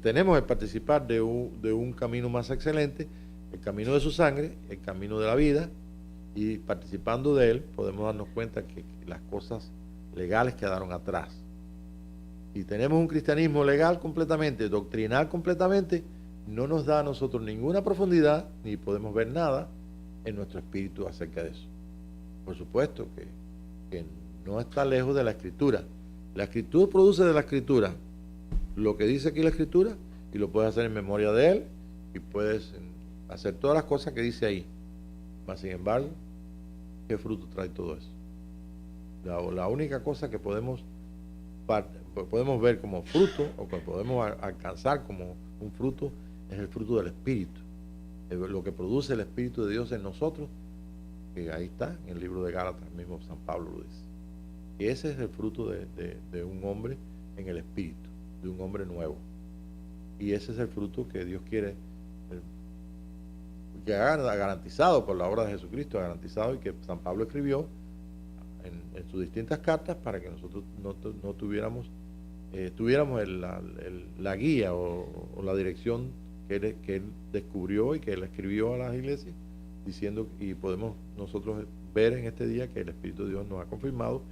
tenemos el participar de un camino más excelente, el camino de su sangre, el camino de la vida, y participando de él podemos darnos cuenta que las cosas legales quedaron atrás. Si tenemos un cristianismo legal completamente, doctrinal completamente, no nos da a nosotros ninguna profundidad, ni podemos ver nada en nuestro espíritu acerca de eso. Por supuesto que no está lejos de la Escritura. La Escritura produce de la Escritura lo que dice aquí la Escritura, y lo puedes hacer en memoria de él, y puedes hacer todas las cosas que dice ahí. Mas sin embargo, ¿qué fruto trae todo eso? La única cosa que podemos ver como fruto, o que podemos alcanzar como un fruto, es el fruto del Espíritu. Lo que produce el Espíritu de Dios en nosotros, que ahí está en el libro de Gálatas, mismo San Pablo lo dice. Y ese es el fruto de un hombre en el Espíritu, de un hombre nuevo. Y ese es el fruto que Dios quiere, que ha garantizado por la obra de Jesucristo, ha garantizado, y que San Pablo escribió en sus distintas cartas para que nosotros no tuviéramos la guía o la dirección que él descubrió y que él escribió a las iglesias, diciendo, y podemos nosotros ver en este día que el Espíritu de Dios nos ha confirmado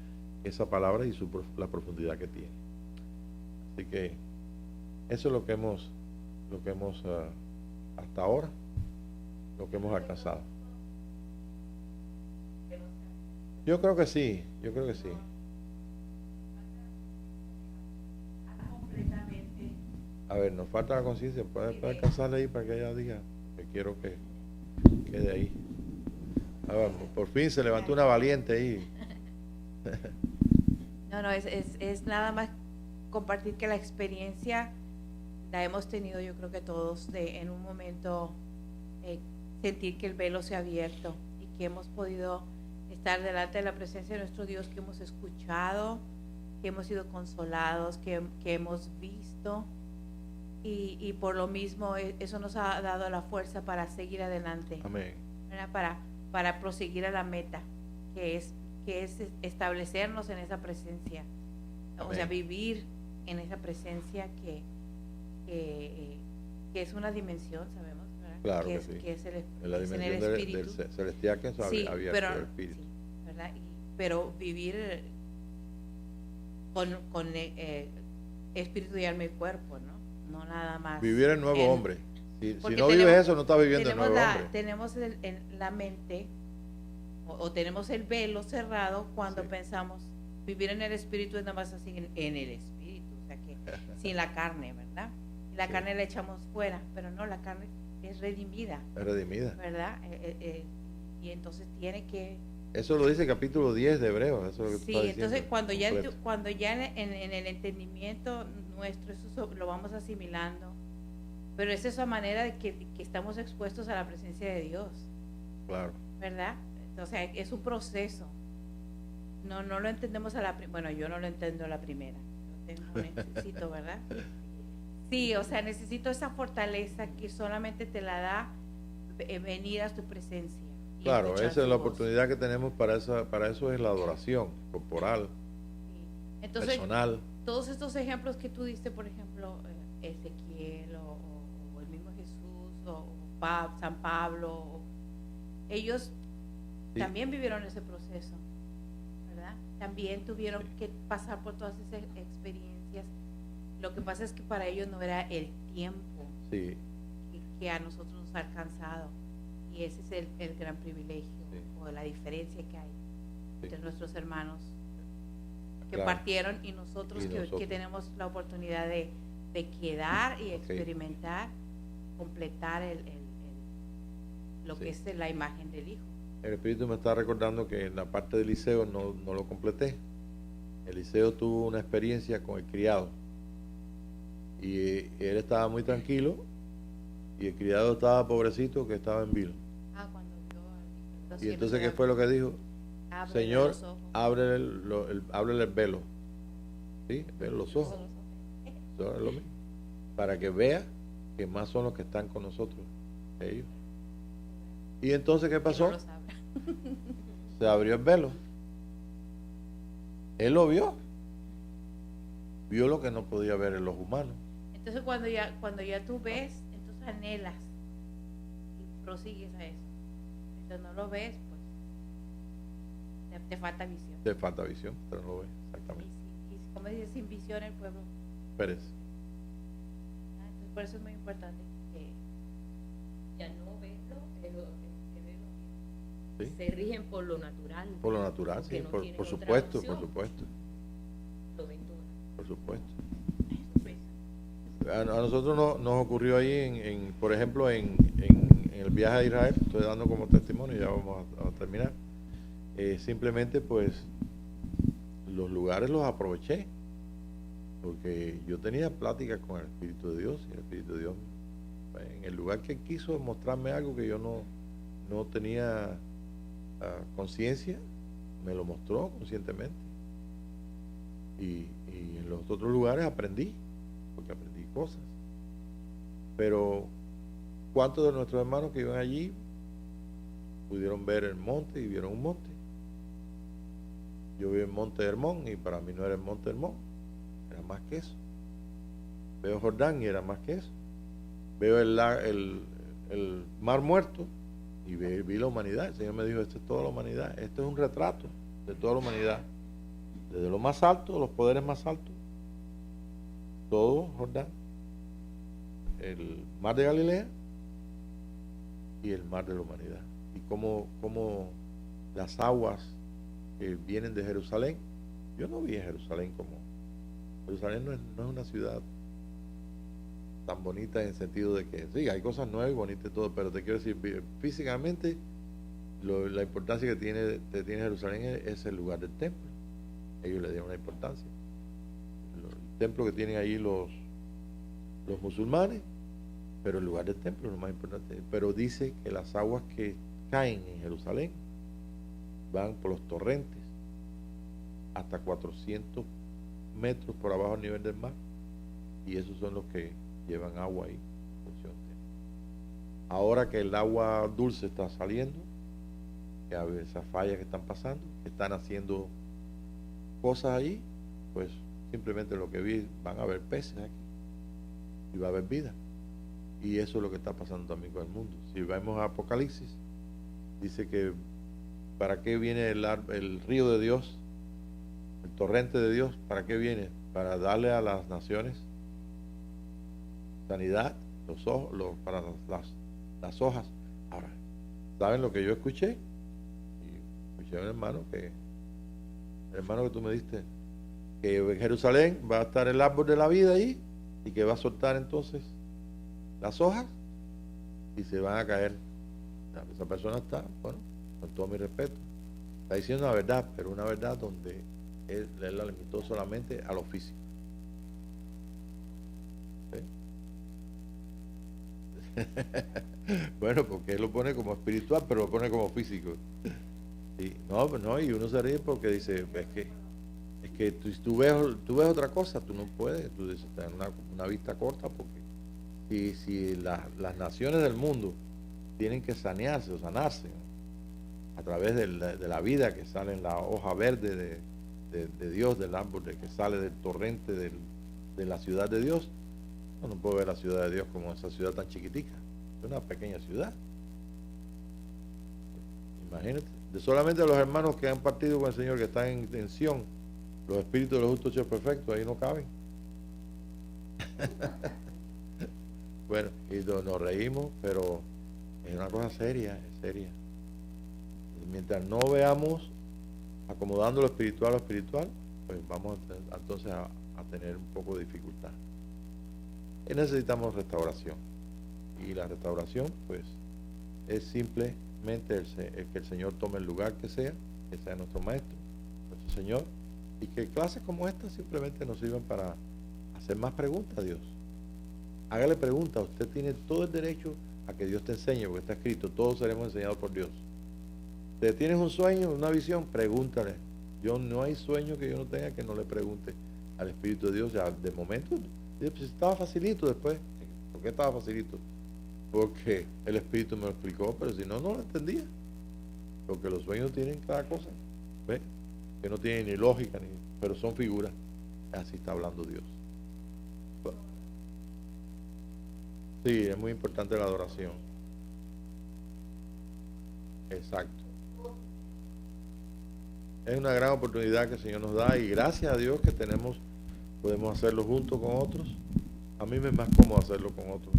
esa palabra y la profundidad que tiene. Así que eso es lo que hemos hasta ahora, lo que hemos alcanzado. Yo creo que sí. A ver, nos falta la conciencia. ¿Puede alcanzarle ahí para que ella diga? Que quiero que quede ahí. A ver, por fin se levantó una valiente ahí. No, es nada más compartir que la experiencia la hemos tenido, yo creo que todos, de en un momento sentir que el velo se ha abierto y que hemos podido estar delante de la presencia de nuestro Dios, que hemos escuchado, que hemos sido consolados, que hemos visto, y por lo mismo eso nos ha dado la fuerza para seguir adelante. Amén. Para proseguir a la meta, que es establecernos en esa presencia. Amén. O sea, vivir en esa presencia que es una dimensión, sabemos, ¿verdad? Claro que sí. Que es la dimensión en el espíritu del celestial, que es abierto el espíritu. Sí, ¿verdad? Pero vivir con espíritu y alma y cuerpo, no nada más. Vivir el nuevo hombre. Si no vives eso, no estás viviendo el nuevo hombre. Tenemos en la mente, o tenemos el velo cerrado cuando pensamos vivir en el espíritu es nada más así en el espíritu, o sea que sin la carne, ¿verdad? Y la carne la echamos fuera, pero no, la carne es redimida. Es redimida. ¿Verdad? Y entonces tiene que... Eso lo dice el capítulo 10 de Hebreos. Eso es lo que sí, entonces cuando ya en el entendimiento nuestro eso lo vamos asimilando, pero es esa manera de que estamos expuestos a la presencia de Dios. Claro. ¿Verdad? O sea, es un proceso. No lo entendemos bueno, yo no lo entiendo a la primera. Necesito, ¿verdad? Sí, o sea, necesito esa fortaleza que solamente te la da venir a tu presencia. y Claro, escuchar esa es su la voz. oportunidad que tenemos para eso es la adoración corporal, Sí. Entonces, personal. todos estos ejemplos que tú diste, por ejemplo, Ezequiel o el mismo Jesús o San Pablo, ellos Sí. también vivieron ese proceso, ¿verdad? También tuvieron que pasar por todas esas experiencias. Lo que pasa es que para ellos no era el tiempo Sí, que a nosotros nos ha alcanzado, y ese es el gran privilegio o la diferencia que hay entre nuestros hermanos que claro. partieron y nosotros, Y que nosotros. tenemos la oportunidad de quedar y experimentar, completar lo Sí. que es la imagen del Hijo. El Espíritu me está recordando que en la parte de Eliseo no lo completé. Eliseo tuvo una experiencia con el criado y él estaba muy tranquilo y el criado estaba pobrecito, que estaba en vilo. Cuando vio los Y cielos entonces, ¿qué eran- fue lo que dijo? Ábrele Señor, los ojos. ábrele el velo. ¿Sí? Velo los ojos. Eso es lo mismo. Para que vea que más son los que están con nosotros, ellos. Y entonces, ¿qué Que pasó? no los abra. Se abrió el velo. Él lo vio. Vio lo que no podía ver en los humanos. Entonces cuando ya tú ves, entonces anhelas y prosigues a eso. Entonces no lo ves, pues te falta visión. Te falta visión, pero no lo ves. Exactamente. Y como dices, sin visión el pueblo. Pérez. Entonces por eso es muy importante que Ya no verlo, pero que verlo. ¿Sí? Se rigen por lo natural. Por lo natural, porque sí. no Por tienen otra supuesto, por opción. supuesto. Lo ven todo. Por supuesto. Sorpresa. A nosotros nos ocurrió ahí, por ejemplo, en el viaje a Israel. Estoy dando como testimonio, ya vamos a terminar. Simplemente, pues, los lugares los aproveché, porque yo tenía pláticas con el Espíritu de Dios, y el Espíritu de Dios, en el lugar que quiso mostrarme algo que yo no tenía conciencia, me lo mostró conscientemente. Y en los otros lugares aprendí, porque aprendí cosas. Pero, ¿cuántos de nuestros hermanos que iban allí pudieron ver el monte y vieron un monte? Yo vi el monte Hermón y para mí no era el monte Hermón, era más que eso. Veo Jordán y era más que eso. Veo el mar muerto y vi la humanidad. El Señor me dijo, esto es toda la humanidad, esto es un retrato de toda la humanidad. Desde lo más alto, los poderes más altos, todo Jordán, el mar de Galilea y el mar de la humanidad. Y cómo las aguas que vienen de Jerusalén, yo no vi a Jerusalén como... Jerusalén no es una ciudad tan bonita en el sentido de que, sí, hay cosas nuevas y bonitas y todo, pero te quiero decir, físicamente, la importancia que tiene Jerusalén es el lugar del templo. Ellos le dieron una importancia. El templo que tienen ahí los musulmanes, pero el lugar del templo es lo más importante. Pero dice que las aguas que caen en Jerusalén van por los torrentes hasta 400 metros por abajo del nivel del mar, y esos son los que llevan agua ahí. Ahora que el agua dulce está saliendo, que a ver esas fallas que están pasando, que están haciendo cosas ahí, pues simplemente lo que vi, van a haber peces aquí y va a haber vida. Y eso es lo que está pasando también con el mundo. Si vemos a Apocalipsis, dice que ¿para qué viene el río de Dios, el torrente de Dios? ¿Para qué viene? Para darle a las naciones sanidad, para las hojas. Ahora, ¿saben lo que yo escuché? Y escuché a un hermano el hermano que tú me diste, que en Jerusalén va a estar el árbol de la vida ahí y que va a soltar entonces las hojas y se van a caer. Esa persona está, bueno, con todo mi respeto, está diciendo la verdad, pero una verdad donde él la limitó solamente a lo físico. ¿Sí? Bueno, porque él lo pone como espiritual, pero lo pone como físico. Sí, no, y uno se ríe porque dice, es que tú ves otra cosa, tú no puedes, tú dices, tener una vista corta, porque si las naciones del mundo tienen que sanearse o sanarse, a través de la vida que sale en la hoja verde de Dios, del árbol que sale del torrente de la ciudad de Dios. No puedo ver la ciudad de Dios como esa ciudad tan chiquitica, es una pequeña ciudad. Imagínate, de solamente los hermanos que han partido con el Señor, que están en Sión, los espíritus de los justos hechos perfectos, ahí no caben. Bueno, y nos reímos, pero es una cosa seria, es seria. Mientras no veamos acomodando lo espiritual a lo espiritual, pues vamos entonces a tener un poco de dificultad. Y necesitamos restauración. Y la restauración, pues, es simplemente el que el Señor tome el lugar que sea nuestro Maestro, nuestro Señor, y que clases como esta simplemente nos sirvan para hacer más preguntas a Dios. Hágale preguntas, usted tiene todo el derecho a que Dios te enseñe, porque está escrito, todos seremos enseñados por Dios. Si tienes un sueño, una visión, pregúntale. No hay sueño que yo no tenga que no le pregunte al Espíritu de Dios. Ya de momento, pues estaba facilito después. ¿Por qué estaba facilito? Porque el Espíritu me lo explicó, pero si no, no lo entendía. Porque los sueños tienen cada cosa, ¿ves? Que no tienen ni lógica, pero son figuras. Así está hablando Dios. Sí, es muy importante la adoración. Exacto. Es una gran oportunidad que el Señor nos da y gracias a Dios que podemos hacerlo junto con otros. A mí me es más cómodo hacerlo con otros.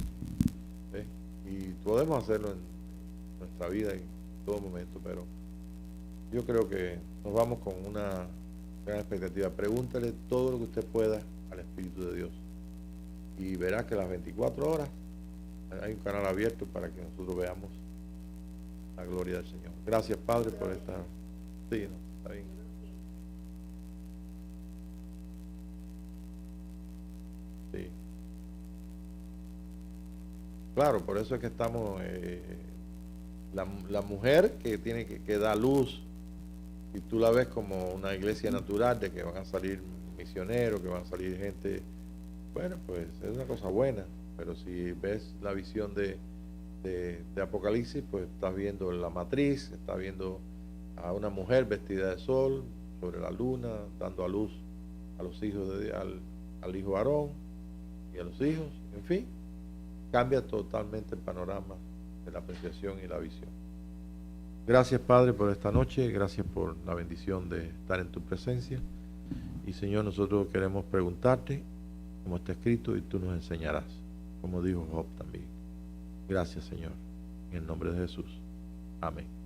¿Sí? Y podemos hacerlo en nuestra vida en todo momento, pero yo creo que nos vamos con una gran expectativa. Pregúntale todo lo que usted pueda al Espíritu de Dios y verá que las 24 horas hay un canal abierto para que nosotros veamos la gloria del Señor. Gracias, Padre, por esta... Sí, no, está bien. Sí. Claro, por eso es que estamos... la mujer que tiene que dar luz, y tú la ves como una iglesia natural, de que van a salir misioneros, que van a salir gente... Bueno, pues es una cosa buena, pero si ves la visión de Apocalipsis, pues estás viendo la matriz, estás viendo a una mujer vestida de sol sobre la luna, dando a luz a los hijos al hijo Aarón y a los hijos, en fin, cambia totalmente el panorama de la apreciación y la visión. Gracias, Padre, por esta noche, gracias por la bendición de estar en tu presencia, y Señor, nosotros queremos preguntarte como está escrito y tú nos enseñarás, como dijo Job también. Gracias, Señor, en el nombre de Jesús. Amén.